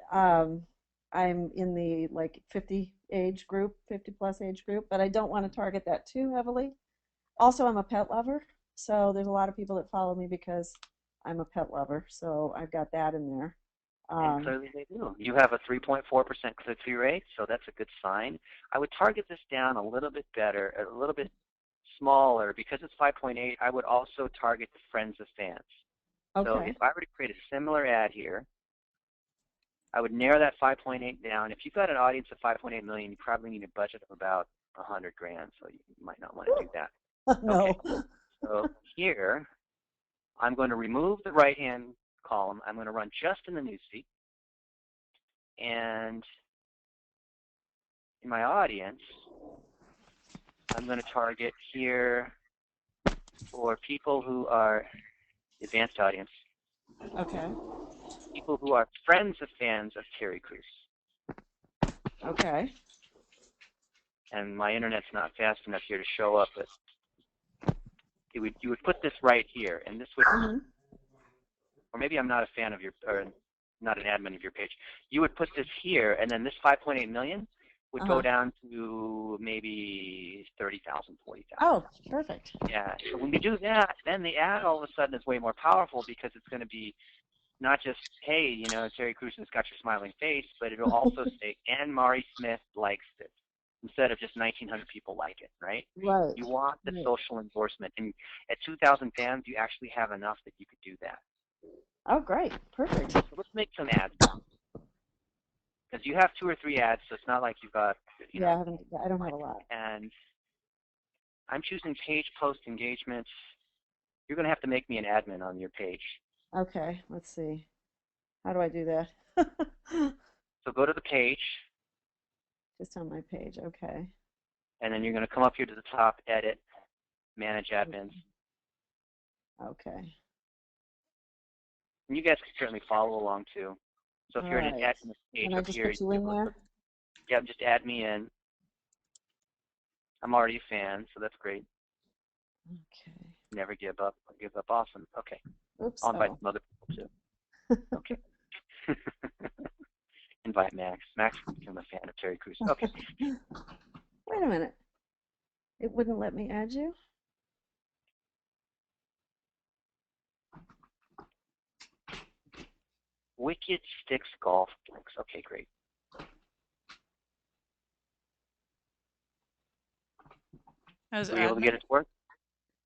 I'm in the like 50 age group, 50 plus age group, but I don't want to target that too heavily. Also, I'm a pet lover, so there's a lot of people that follow me because I'm a pet lover, so I've got that in there. And clearly they do. You have a 3.4% click-through rate, so that's a good sign. I would target this down a little bit better, a little bit smaller. Because it's 5.8, I would also target the friends of fans. Okay. So if I were to create a similar ad here, I would narrow that 5.8 down. If you've got an audience of 5.8 million, you probably need a budget of about 100 grand, so you might not want to do that. No. Okay. So here, I'm going to remove the right-hand column. I'm going to run just in the newsfeed. And in my audience, I'm going to target here for people who are advanced audience. Okay. People who are friends of fans of Terry Crews. Okay. And my internet's not fast enough here to show up, but you would put this right here, and this would, or maybe I'm not a fan of your, or not an admin of your page. You would put this here, and then this 5.8 million, would go down to maybe 30,000, 40,000. Oh, perfect. Yeah. So when you do that, then the ad all of a sudden is way more powerful because it's going to be not just, hey, you know, Terry Crews has got your smiling face, but it'll also say, and Mari Smith likes this, instead of just 1,900 people like it, right? Right. You want the social endorsement. And at 2,000 fans, you actually have enough that you could do that. Oh, great. Perfect. So let's make some ads now. Because you have 2 or 3 ads, so it's not like you've got, you know. I don't have a lot. And I'm choosing page post engagements. You're going to have to make me an admin on your page. Okay, let's see. How do I do that? So go to the page. Just on my page, okay. And then you're going to come up here to the top, edit, manage admins. Okay. And you guys can certainly follow along too. So if you're in an admin page and I up just here, put you in there? Yeah, just add me in. I'm already a fan, so that's great. Okay. Never give up. Give up. Awesome. Okay. Oops. I'll invite some other people too. Okay. Invite Max. Max became a fan of Terry Crews. Okay. Wait a minute. It wouldn't let me add you? Wicked Sticks Golf Links. Okay, great. Are we able to get it to work?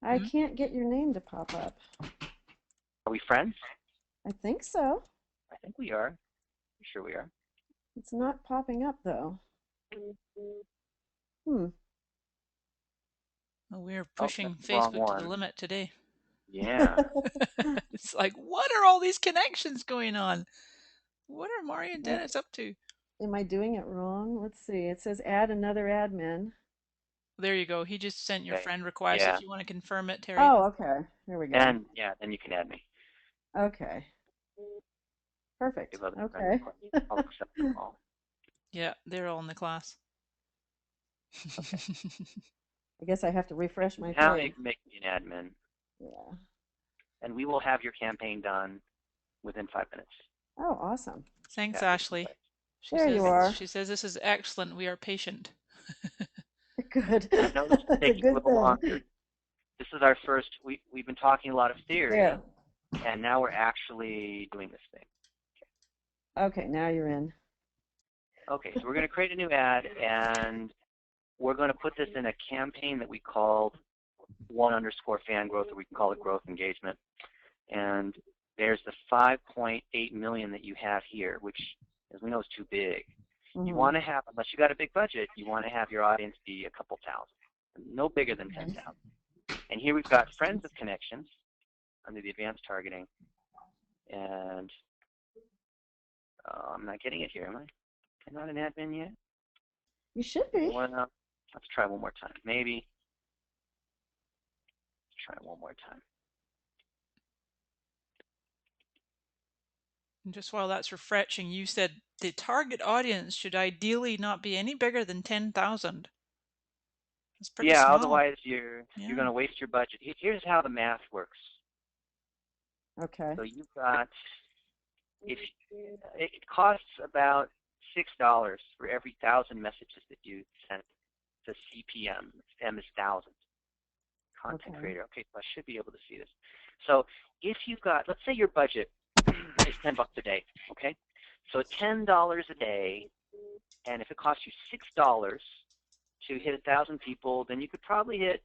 I can't get your name to pop up. Are we friends? I think so. I think we are. I'm sure we are. It's not popping up though. Well, we're pushing Facebook to the limit today. Yeah. It's like, what are all these connections going on? What are Mari and Dennis up to? Am I doing it wrong? Let's see. It says add another admin. There you go. He just sent your friend request. Yeah. If you want to confirm it, Terry. Oh, okay. Here we go. And then you can add me. Okay. Perfect. Okay. I'll accept them all. Yeah, they're all in the class. Okay. I guess I have to refresh my Now page. you can make me an admin. Yeah. And we will have your campaign done within 5 minutes. Oh, awesome. Thanks, Ashley. You are. She says this is excellent. We are patient. Good. I know this is taking a little longer. This is our first. We've been talking a lot of theory, and now we're actually doing this thing. Okay, now you're in. Okay, so we're going to create a new ad, and we're going to put this in a campaign that we called 1_fan growth, or we can call it growth engagement. And there's the 5.8 million that you have here, which, as we know, is too big. You want to have, unless you got a big budget, you want to have your audience be a couple thousand, no bigger than 10,000. And here we've got friends of connections under the advanced targeting, and I'm not getting it here, am I? I'm not an admin yet. You should be. Well, let's try one more time. Maybe. Let's try one more time. And just while that's refreshing, you said the target audience should ideally not be any bigger than 10,000. That's pretty small. Otherwise you're going to waste your budget. Here's how the math works. Okay. So you've got, if it costs about $6 for every 1,000 messages that you send to CPM. M is thousands. Content creator. Okay, so I should be able to see this. So if you've got, let's say your budget is $10 a day, okay? So $10 a day, and if it costs you $6 to hit 1,000 people, then you could probably hit,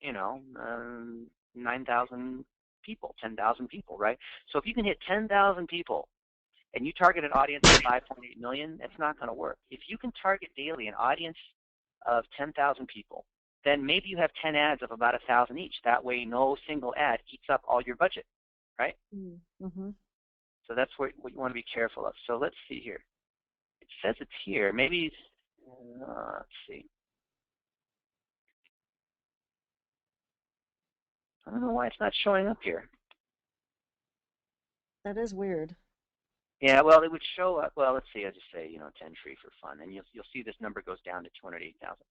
9,000 people, 10,000 people, right? So if you can hit 10,000 people and you target an audience of 5.8 million, it's not going to work. If you can target daily an audience of 10,000 people, then maybe you have 10 ads of about 1,000 each. That way, no single ad eats up all your budget, right? Mm-hmm. So that's what you want to be careful of. So let's see here. It says it's here. Maybe, let's see. I don't know why it's not showing up here. That is weird. Yeah, well, it would show up. Well, let's see. I'll just say, 10 tree for fun, and you'll see this number goes down to 208,000.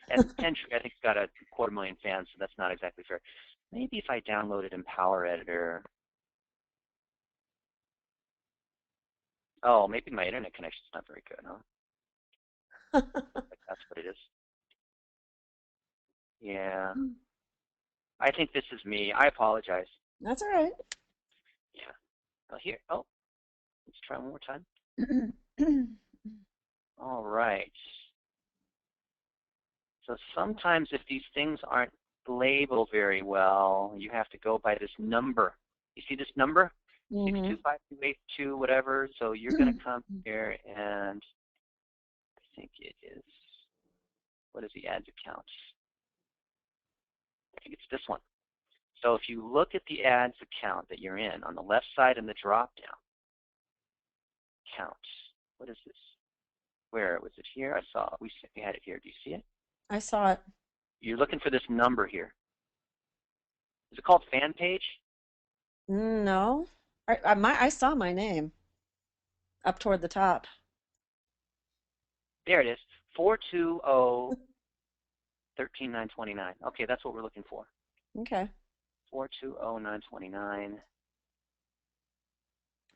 And 10 tree, I think, got a 250,000 fans, so that's not exactly fair. Maybe if I downloaded Empower Editor. Oh, maybe my internet connection's not very good, huh? That's what it is. Yeah. I think this is me. I apologize. That's all right. Yeah. Oh, here. Oh, let's try one more time. All right. So sometimes if these things aren't labeled very well, you have to go by this number. You see this number? 625282, whatever. So you're going to come here and I think it is, what is the ads account? I think it's this one. So if you look at the ads account that you're in, on the left side in the drop-down, count. What is this? Where was it here? I saw we had it here. Do you see it? I saw it. You're looking for this number here. Is it called fan page? No, I saw my name up toward the top. There it is. 420 13929. Okay, that's what we're looking for. Okay. 420929.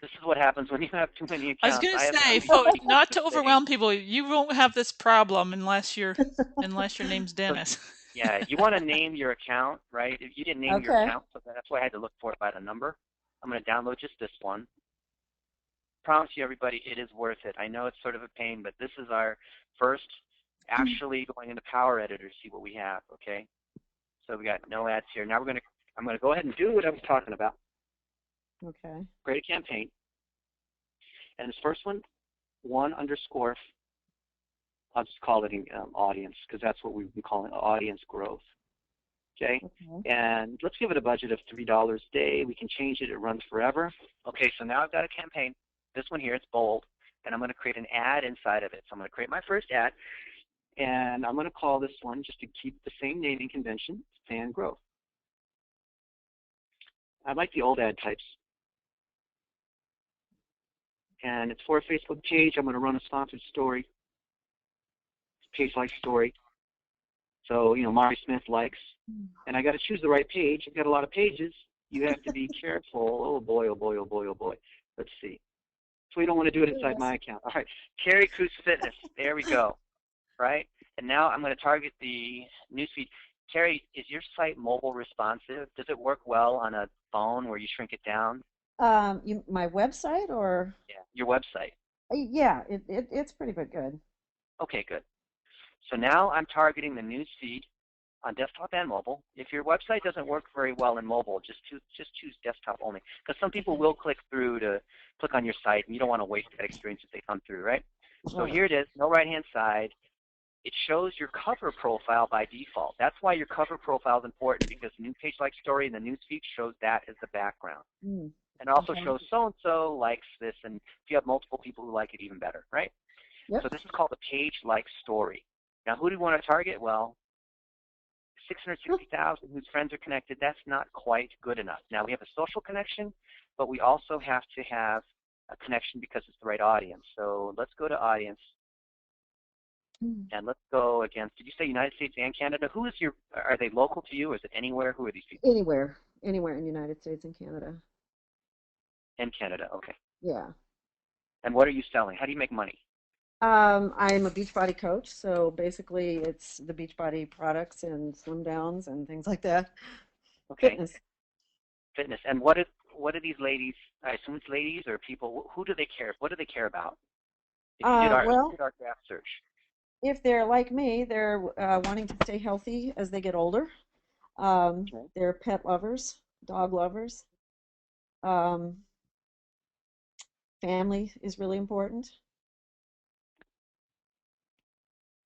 This is what happens when you have too many accounts. I was going to say, folks, not to overwhelm people, you won't have this problem unless your name's Dennis. Yeah, you want to name your account, right? If you didn't name your account, so that's why I had to look for it by the number. I'm going to download just this one. Promise you, everybody, it is worth it. I know it's sort of a pain, but this is our first actually going into Power Editor to see what we have. Okay, so we got no ads here. Now I'm going to go ahead and do what I was talking about. Okay. Create a campaign. And this first one, 1_, I'll just call it audience, because that's what we've been calling audience growth. Okay? And let's give it a budget of $3 a day. We can change it. It runs forever. Okay, so now I've got a campaign. This one here, it's bold. And I'm going to create an ad inside of it. So I'm going to create my first ad. And I'm going to call this one, just to keep the same naming convention, fan growth. I like the old ad types. And it's for a Facebook page. I'm going to run a sponsored story. Page-like story. So, Mari Smith likes. And I got to choose the right page. I've got a lot of pages. You have to be careful. Oh boy, oh boy, oh boy, oh boy. Let's see. So we don't want to do it inside my account. All right. Carrie Cruz Fitness. There we go. Right? And now I'm going to target the newsfeed. Carrie, is your site mobile responsive? Does it work well on a phone where you shrink it down? My website or? Yeah, your website. Yeah, it's pretty good. Okay, good. So now I'm targeting the news feed on desktop and mobile. If your website doesn't work very well in mobile, just choose desktop only, because some people will click through to click on your site, and you don't want to waste that experience if they come through, right? So here it is, no right-hand side. It shows your cover profile by default. That's why your cover profile is important, because new page like story in the news feed shows that as the background. And also shows so-and-so likes this, and if you have multiple people who like it, even better, right? Yep. So this is called a page-like story. Now, who do we want to target? Well, 660,000 whose friends are connected. That's not quite good enough. Now, we have a social connection, but we also have to have a connection because it's the right audience. So let's go to audience. And let's go against, did you say United States and Canada? Who is are they local to you, or is it anywhere? Who are these people? Anywhere in the United States and Canada. In Canada, okay. Yeah. And what are you selling? How do you make money? I'm a Beachbody coach, so basically it's the Beachbody products and slim downs and things like that. Okay. Fitness. And what are these ladies? I assume it's ladies or people. Who do they care? What do they care about? If you did our graph search. If they're like me, they're wanting to stay healthy as they get older. They're pet lovers, dog lovers. Family is really important.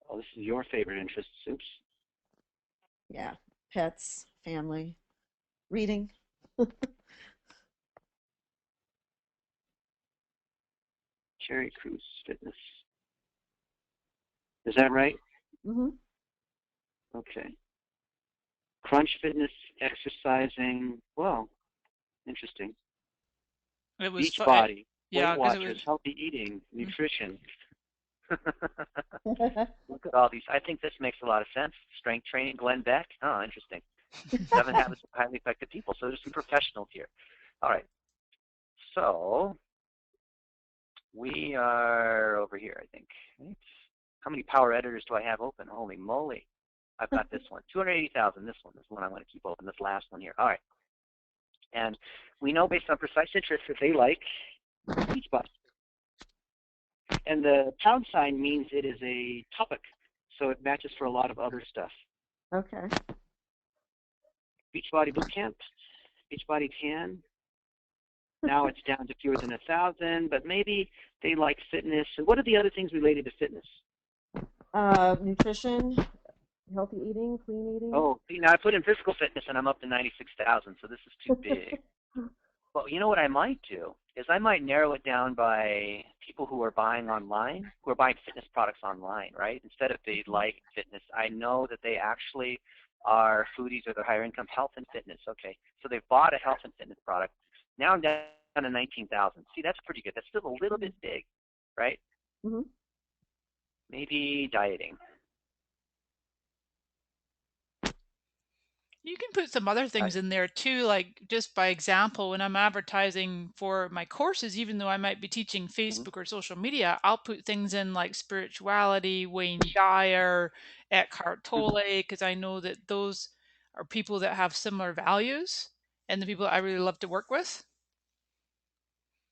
Oh, this is your favorite interest, Oops. Yeah, pets, family, reading. Cherry Cruz Fitness. Is that right? Okay. Crunch Fitness, exercising. Well, interesting. It was Beachbody, yeah, Weight Watchers, healthy eating, nutrition. Look at all these. I think this makes a lot of sense. Strength training, Glenn Beck. Oh, interesting. 7 habits of highly effective people. So there's some professionals here. All right. So we are over here, I think. Right? How many power editors do I have open? Holy moly. I've got this one. 280,000. This one is the one I want to keep open. This last one here. All right. And we know based on precise interest that they like Beachbody. And the pound sign means it is a topic, so it matches for a lot of other stuff. Okay. Beachbody Bootcamp, Beachbody Tan. Now it's down to fewer than 1,000, but maybe they like fitness. And what are the other things related to fitness? Nutrition, healthy eating, clean eating. Oh, see, now I put in physical fitness, and I'm up to 96,000, so this is too big. Well, you know what I might do is I might narrow it down by people who are buying online, who are buying fitness products online, right? Instead of they like fitness, I know that they actually are foodies or they're higher income. Health and fitness, okay. So they've bought a health and fitness product. Now I'm down to 19,000. See, that's pretty good. That's still a little bit big, right? Mm-hmm. Maybe dieting. You can put some other things in there too, like just by example, when I'm advertising for my courses, even though I might be teaching Facebook or social media, I'll put things in like spirituality, Wayne Dyer, Eckhart Tolle, because I know that those are people that have similar values and the people that I really love to work with.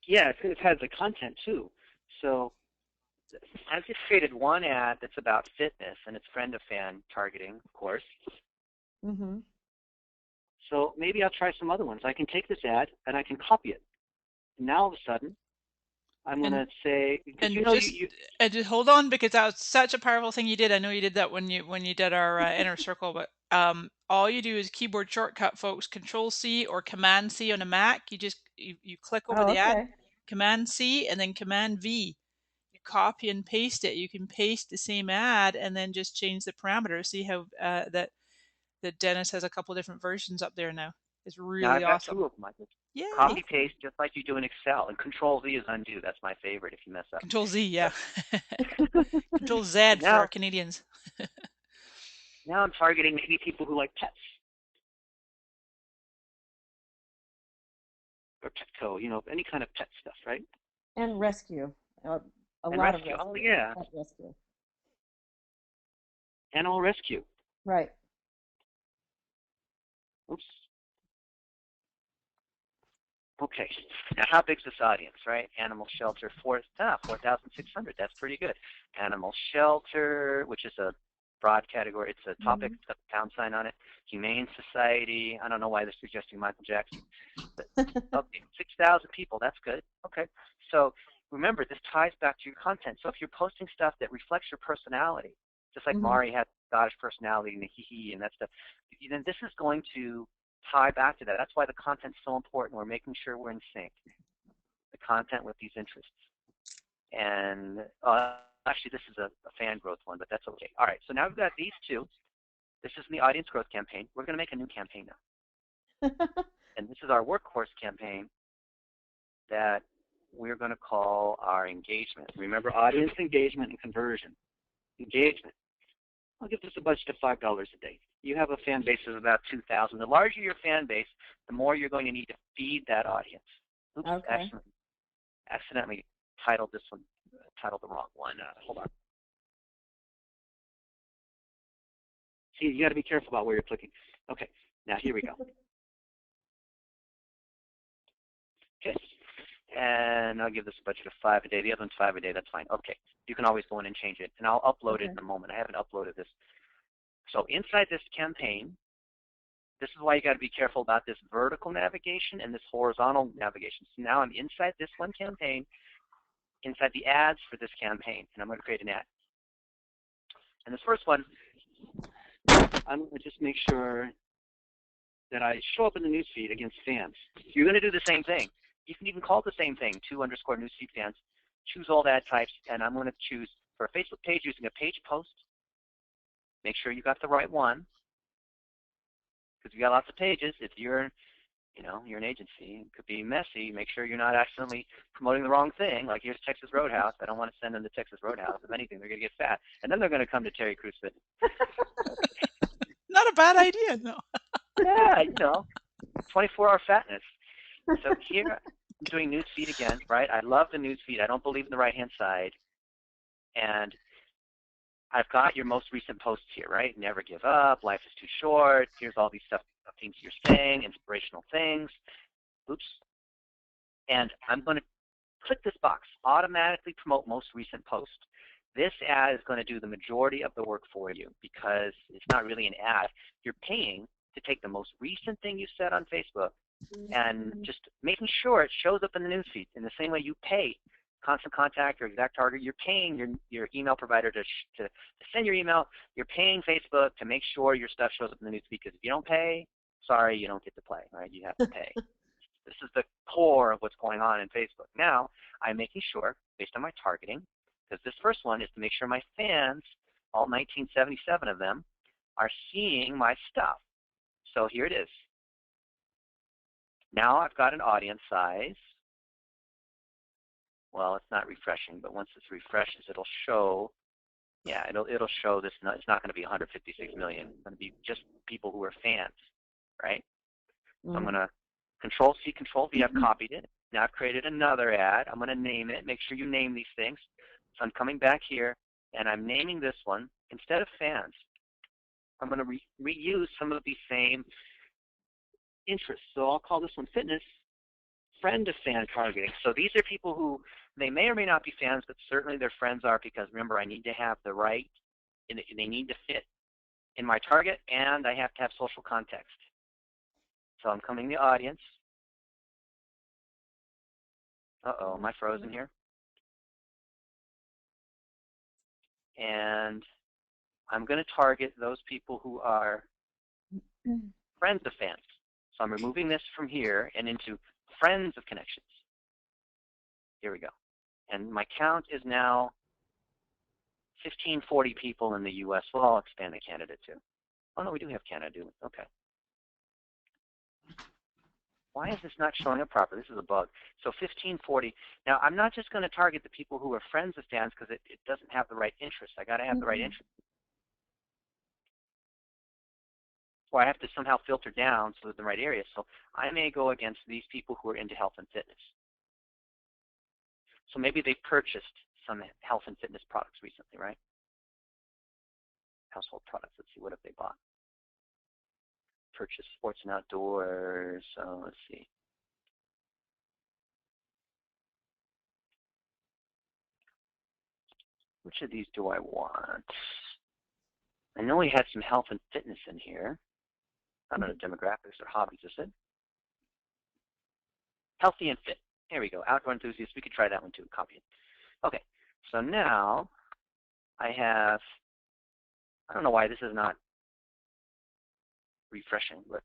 Yeah, it has the content too. So I've just created one ad that's about fitness, and it's friend of fan targeting, of course. Mm-hmm. So maybe I'll try some other ones. I can take this ad and I can copy it. And now all of a sudden, I'm going to say, and you know, just hold on, because that was such a powerful thing you did. I know you did that when you did our inner circle, but all you do is keyboard shortcut, folks, Control C or Command C on a Mac. You click over the ad, Command C, and then Command V. You copy and paste it. You can paste the same ad and then just change the parameters. See how that Dennis has a couple different versions up there now. It's really awesome. Now I've got awesome. two of them. I just Yay. copy paste just like you do in Excel, and Control Z is undo. That's my favorite if you mess up. Control Z, yeah. Control Z for our Canadians. Now I'm targeting maybe people who like pets or Petco, you know, any kind of pet stuff, right? And rescue. A lot of rescue. Oh, yeah. Pet rescue. Animal rescue. Right. Oops. Okay. Now, how big's this audience, right? Animal shelter, 4,600. That's pretty good. Animal shelter, which is a broad category. It's a topic, a pound sign on it. Humane Society. I don't know why they're suggesting Michael Jackson. But, okay, 6,000 people. That's good. Okay. So remember, this ties back to your content. So if you're posting stuff that reflects your personality, just like Mari had Scottish personality and the hee-hee and that stuff, then this is going to tie back to that. That's why the content's so important. We're making sure we're in sync, the content with these interests. And actually, this is a fan growth one, but that's okay. All right, so now we've got these two. This is the audience growth campaign. We're going to make a new campaign now. And this is our workhorse campaign that we're going to call our engagement. Remember, audience engagement and conversion. Engagement. I'll give this a budget of $5 a day. You have a fan base of about 2,000. The larger your fan base, the more you're going to need to feed that audience. Oops, okay. Accidentally titled this one, titled the wrong one. Hold on. See, you got to be careful about where you're clicking. Okay, now here we go. Okay, and I'll give this a budget of $5 a day. The other one's $5 a day. That's fine. Okay, you can always go in and change it, and I'll upload it in a moment. I haven't uploaded this. So inside this campaign, this is why you got to be careful about this vertical navigation and this horizontal navigation. So now I'm inside this one campaign, inside the ads for this campaign, and I'm going to create an ad. And this first one, I'm going to just make sure that I show up in the newsfeed against fans. You're going to do the same thing. You can even call it the same thing, 2_newsfeed fans. Choose all ad types, and I'm going to choose for a Facebook page using a page post. Make sure you got the right one, because you got lots of pages. If you're, you're an agency, it could be messy. Make sure you're not accidentally promoting the wrong thing. Like here's Texas Roadhouse. I don't want to send them to Texas Roadhouse. If anything, they're going to get fat, and then they're going to come to Terry Crews Fitness. Not a bad idea, no. Yeah, 24-hour fatness. So here I'm doing newsfeed again, right? I love the newsfeed. I don't believe in the right-hand side, and I've got your most recent posts here, right? Never give up, life is too short, here's all these things you're saying, inspirational things. Oops. And I'm going to click this box, automatically promote most recent post. This ad is going to do the majority of the work for you because it's not really an ad. You're paying to take the most recent thing you said on Facebook and just making sure it shows up in the newsfeed in the same way you pay Constant Contact or ExactTarget. You're paying your email provider to send your email. You're paying Facebook to make sure your stuff shows up in the newsfeed, because if you don't pay, sorry, you don't get to play, right? You have to pay. This is the core of what's going on in Facebook. Now, I'm making sure, based on my targeting, because this first one is to make sure my fans, all 1977 of them, are seeing my stuff. So here it is. Now I've got an audience size. Well, it's not refreshing, but once it refreshes, it'll show. Yeah, it'll show this. It's not going to be 156 million. It's going to be just people who are fans, right? So I'm going to Control-C, Control-V. I've copied it. Now I've created another ad. I'm going to name it. Make sure you name these things. So I'm coming back here, and I'm naming this one. Instead of fans, I'm going to reuse some of these same interests. So I'll call this one fitness, friend of fan targeting. So these are people who, they may or may not be fans, but certainly their friends are, because remember, I need to have the right, and they need to fit in my target, and I have to have social context. So I'm coming to the audience. Uh-oh, am I frozen here? And I'm going to target those people who are friends of fans. So I'm removing this from here and into friends of connections. Here we go. And my count is now 1540 people in the U.S. Well, I'll expand to Canada too. Oh, no, we do have Canada, do we? Okay. Why is this not showing up properly? This is a bug. So 1540. Now, I'm not just going to target the people who are friends of fans, because it doesn't have the right interest. I got to have the right interest. Or I have to somehow filter down so the right area. So I may go against these people who are into health and fitness. So maybe they purchased some health and fitness products recently, right? Household products. Let's see, what have they bought? Purchase sports and outdoors. So let's see. Which of these do I want? I know we had some health and fitness in here. I don't know, demographics or hobbies, is it? Healthy and fit. Here we go. Outdoor enthusiasts. We could try that one too. Copy it. Okay. So now I have, I don't know why this is not refreshing, but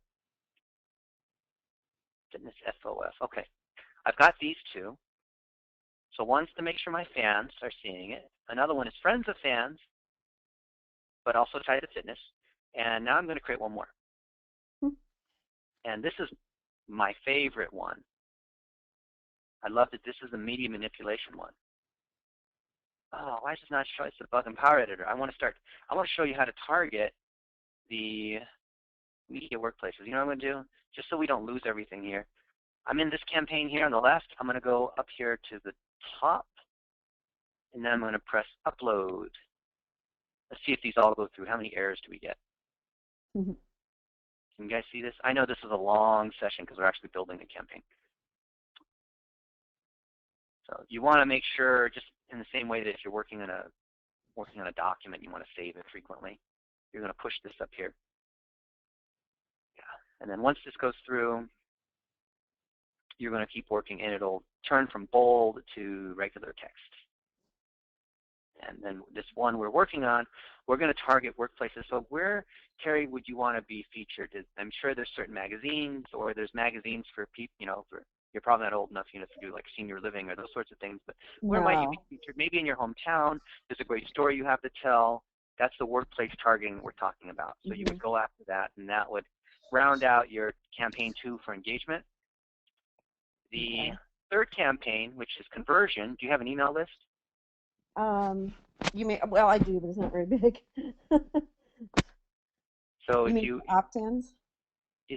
fitness FOF. Okay. I've got these two. So one's to make sure my fans are seeing it. Another one is friends of fans, but also tied to fitness. And now I'm going to create one more. And this is my favorite one. I love that this is the media manipulation one. Oh, why is this not showing? It's the bug and power editor. I want to show you how to target the media workplaces. You know what I'm going to do? Just so we don't lose everything here. I'm in this campaign here on the left. I'm going to go up here to the top, and then I'm going to press upload. Let's see if these all go through. How many errors do we get? Can you guys see this? I know this is a long session because we're actually building the campaign. So you want to make sure, just in the same way that if you're working on a document, you want to save it frequently. You're going to push this up here. Yeah. And then once this goes through, you're going to keep working, and it'll turn from bold to regular text. And then this one we're working on, we're going to target workplaces. So where, Terry, would you want to be featured? I'm sure there's certain magazines, or there's magazines for people, you're probably not old enough, to do like senior living or those sorts of things. But where might you be featured? Maybe in your hometown. There's a great story you have to tell. That's the workplace targeting we're talking about. So you would go after that, and that would round out your campaign 2 for engagement. The third campaign, which is conversion. Do you have an email list? Well, I do, but it's not very big. So if you opt-ins?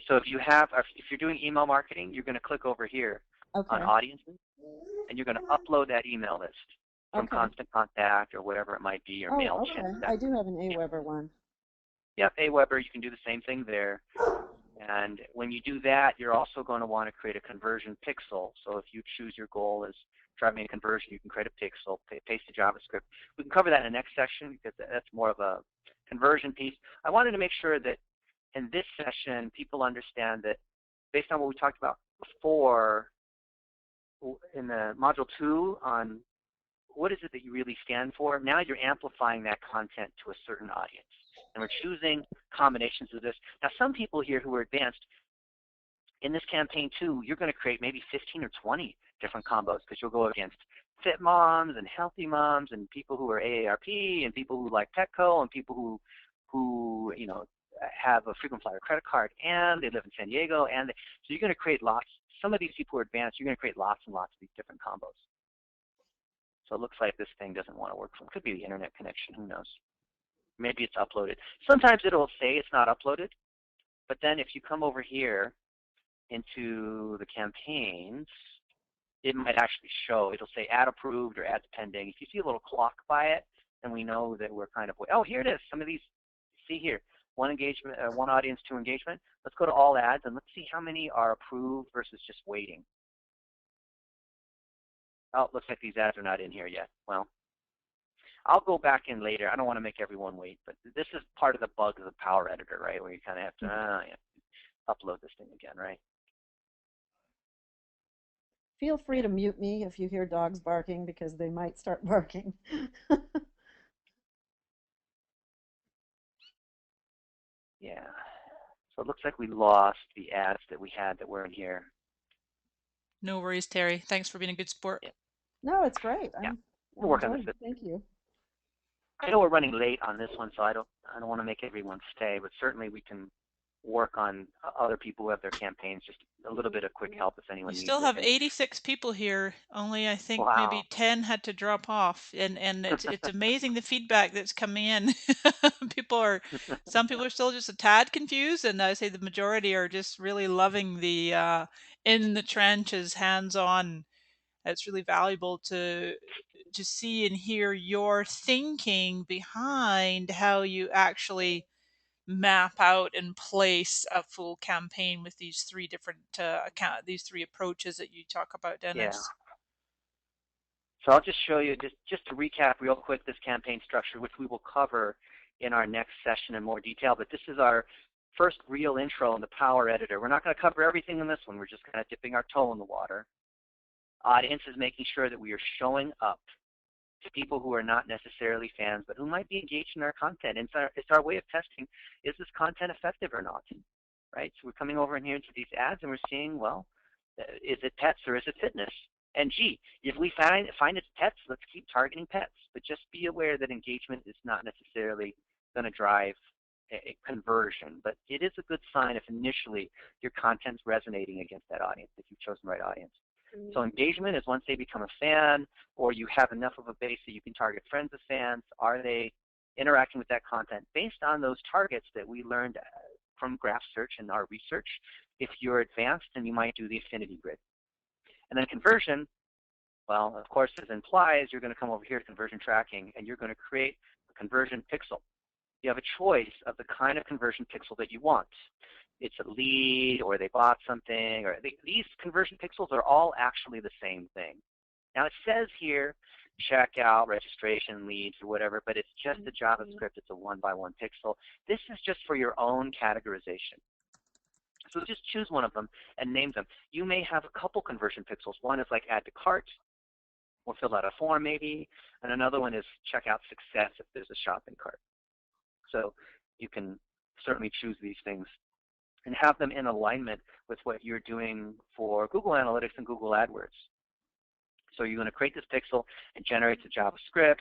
So if you're doing email marketing, you're going to click over here on audiences, and you're going to upload that email list. from Okay. Constant Contact or whatever it might be, or Oh, MailChimp. okay. I do have an Aweber one. Yep, Aweber, you can do the same thing there. And when you do that, you're also going to want to create a conversion pixel. So if you choose your goal as driving a conversion, you can create a pixel, paste the JavaScript. We can cover that in the next section because that's more of a conversion piece. I wanted to make sure that in this session, people understand that based on what we talked about before in the module 2 on what is it that you really stand for, now you're amplifying that content to a certain audience. And we're choosing combinations of this. Now, some people here who are advanced, in this campaign too, you're going to create maybe 15 or 20 different combos because you'll go against fit moms and healthy moms and people who are AARP and people who like Petco and people who you know, have a frequent flyer credit card and they live in San Diego. And so you're going to create lots. Some of these people who are advanced, you're going to create lots and lots of these different combos. So it looks like this thing doesn't want to work for them. Could be the internet connection. Who knows? Maybe it's uploaded. Sometimes it'll say it's not uploaded, but then if you come over here into the campaigns, it might actually show. It'll say add approved or add pending. If you see a little clock by it, then we know that we're kind of, oh, here it is. Some of these, see here, one engagement, one audience, 2 engagement. Let's go to all ads and let's see how many are approved versus just waiting. Oh, it looks like these ads are not in here yet. Well, I'll go back in later. I don't want to make everyone wait, but this is part of the bug of the Power Editor, right, where you kind of have to upload this thing again, right? Feel free to mute me if you hear dogs barking because they might start barking. Yeah. So it looks like we lost the ads that we had that were in here. No worries, Terry. Thanks for being a good sport. Yeah. No, it's great. Yeah. I'm We'll work on enjoying this. it. Thank you. I know we're running late on this one, so I don't want to make everyone stay, but certainly we can work on other people who have their campaigns. Just a little bit of quick help if anyone You needs still it. have 86 people here. Only I think Wow. maybe 10 had to drop off, and it's amazing the feedback that's coming in. Some people are still just a tad confused, and I say the majority are just really loving the in the trenches, hands-on. It's really valuable to see and hear your thinking behind how you actually map out and place a full campaign with these 3 different these 3 approaches that you talk about, Dennis. Yeah. So I'll just show you, just to recap real quick, this campaign structure, which we will cover in our next session in more detail. But this is our first real intro in the Power Editor. We're not going to cover everything in this one. We're just kind of dipping our toe in the water. Audience is making sure that we are showing up to people who are not necessarily fans, but who might be engaged in our content. And it's our way of testing, is this content effective or not? Right? So we're coming over in here into these ads and we're seeing, well, is it pets or is it fitness? And gee, if we find it's pets, let's keep targeting pets. But just be aware that engagement is not necessarily going to drive a conversion. But it is a good sign if initially your content's resonating against that audience, if you've chosen the right audience. So engagement is once they become a fan, or you have enough of a base that you can target friends of fans. Are they interacting with that content based on those targets that we learned from Graph Search and our research? If you're advanced, then you might do the affinity grid. And then conversion, well, of course, as implies, you're going to come over here to conversion tracking, and you're going to create a conversion pixel. You have a choice of the kind of conversion pixel that you want. It's a lead, or they bought something, or these conversion pixels are all actually the same thing. Now it says here, checkout, registration, leads, or whatever, but it's just a JavaScript. It's a 1-by-1 pixel. This is just for your own categorization. So just choose one of them and name them. You may have a couple conversion pixels. One is like add to cart, or fill out a form maybe, and another one is checkout success if there's a shopping cart. So you can certainly choose these things and have them in alignment with what you're doing for Google Analytics and Google AdWords. So you're going to create this pixel. It generates a JavaScript,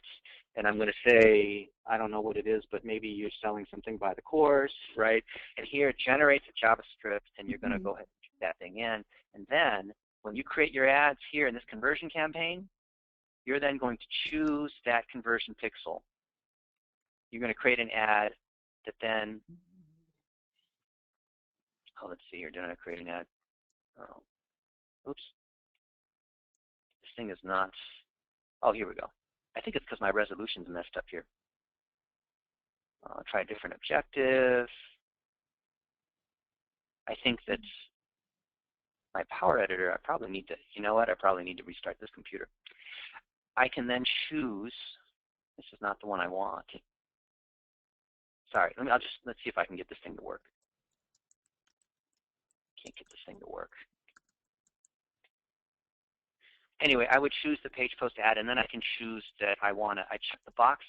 and I'm going to say, I don't know what it is, but maybe you're selling something by the course, right? And here it generates a JavaScript, and you're going to go ahead and put that thing in. And then when you create your ads here in this conversion campaign, you're then going to choose that conversion pixel. You're going to create an ad that then, oh, let's see here, did I create an ad? Oh, oops. This thing is not, oh, here we go. I think it's because my resolution's messed up here. I'll try a different objective. I think that my power editor, I probably need to, you know what, I probably need to restart this computer. I can then choose, this is not the one I want. Sorry, let's see if I can get this thing to work. Can't get this thing to work. Anyway, I would choose the page post ad, and then I can choose that I check the box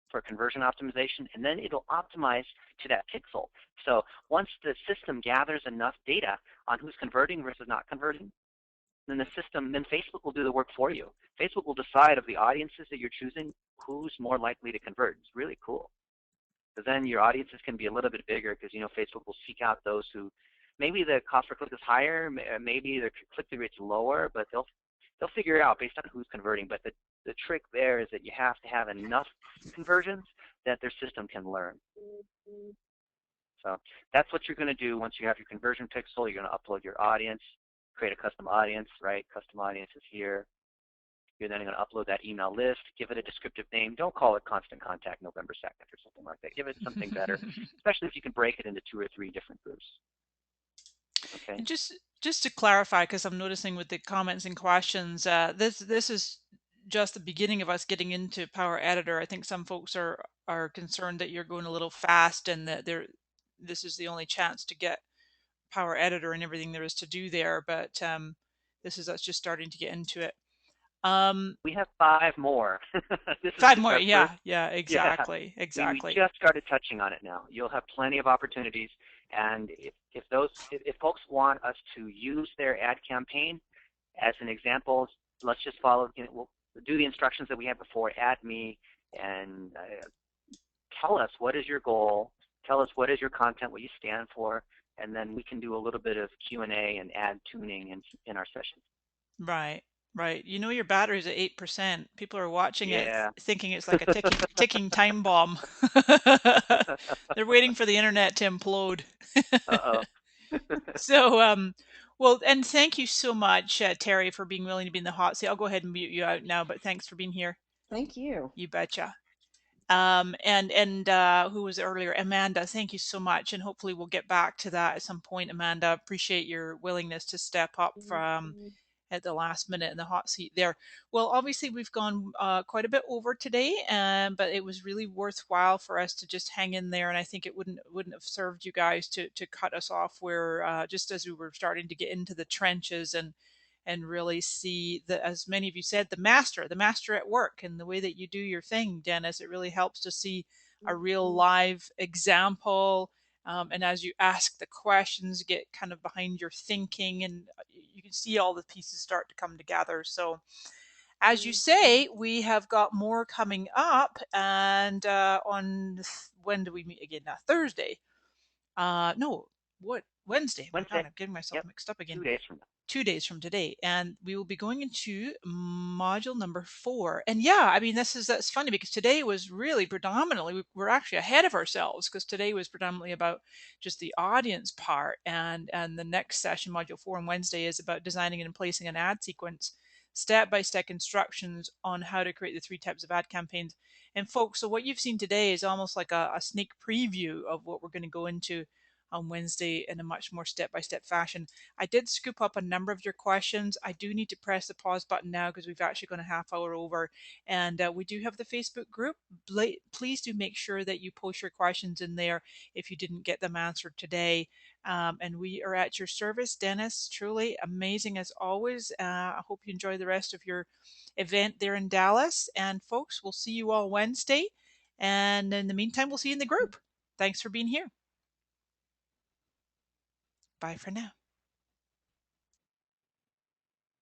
for conversion optimization, and then it'll optimize to that pixel. So once the system gathers enough data on who's converting versus not converting, then Facebook will do the work for you. Facebook will decide of the audiences that you're choosing who's more likely to convert. It's really cool. Because then your audiences can be a little bit bigger because, Facebook will seek out those who maybe the cost per click is higher, maybe their click-through rate's lower, but they'll figure it out based on who's converting. But the trick there is that you have to have enough conversions that their system can learn. So that's what you're going to do once you have your conversion pixel. You're going to upload your audience, create a custom audience, right? Custom audience is here. You're then going to upload that email list, give it a descriptive name. Don't call it Constant Contact November 2nd or something like that. Give it something better, especially if you can break it into 2 or 3 different groups. Okay. And just to clarify, because I'm noticing with the comments and questions, this is just the beginning of us getting into Power Editor. I think some folks are concerned that you're going a little fast and that this is the only chance to get Power Editor and everything there is to do there. But this is us just starting to get into it. We have 5 more. 5 more, yeah, exactly. We just started touching on it now. You'll have plenty of opportunities, and if folks want us to use their ad campaign as an example, let's just follow. We'll do the instructions that we had before. Add me and tell us what is your goal. Tell us what is your content, what you stand for, and then we can do a little bit of Q&A and ad tuning in our sessions. Right. Right. Your battery's at 8%. People are watching it thinking it's like a ticking time bomb. They're waiting for the internet to implode. Uh-oh. So, well, and thank you so much, Terry, for being willing to be in the hot seat. I'll go ahead and mute you out now, but thanks for being here. Thank you. You betcha. And who was earlier? Amanda, thank you so much. And hopefully we'll get back to that at some point. Amanda, appreciate your willingness to step up from at the last minute in the hot seat there. Well, obviously we've gone quite a bit over today, but it was really worthwhile for us to just hang in there. And I think it wouldn't have served you guys to cut us off where just as we were starting to get into the trenches and really see as many of you said, the master at work, and the way that you do your thing, Dennis. It really helps to see a real live example. And as you ask the questions, get kind of behind your thinking, and you can see all the pieces start to come together. So as you say, we have got more coming up, and when do we meet again? Now, Thursday. No, what? Wednesday. Wednesday. I'm getting myself mixed up again. 2 days from now. 2 days from today, and we will be going into module number 4. And yeah, I mean, that's funny because today was really predominantly, we're actually ahead of ourselves because today was predominantly about just the audience part, and the next session, module 4 on Wednesday, is about designing and placing an ad sequence, step-by-step instructions on how to create the 3 types of ad campaigns. And folks, so what you've seen today is almost like a sneak preview of what we're going to go into on Wednesday in a much more step-by-step fashion. I did scoop up a number of your questions. I do need to press the pause button now because we've actually gone a half hour over, and we do have the Facebook group. Please do make sure that you post your questions in there if you didn't get them answered today. And we are at your service. Dennis, truly amazing as always. I hope you enjoy the rest of your event there in Dallas. And folks, we'll see you all Wednesday. And in the meantime, we'll see you in the group. Thanks for being here. Bye for now.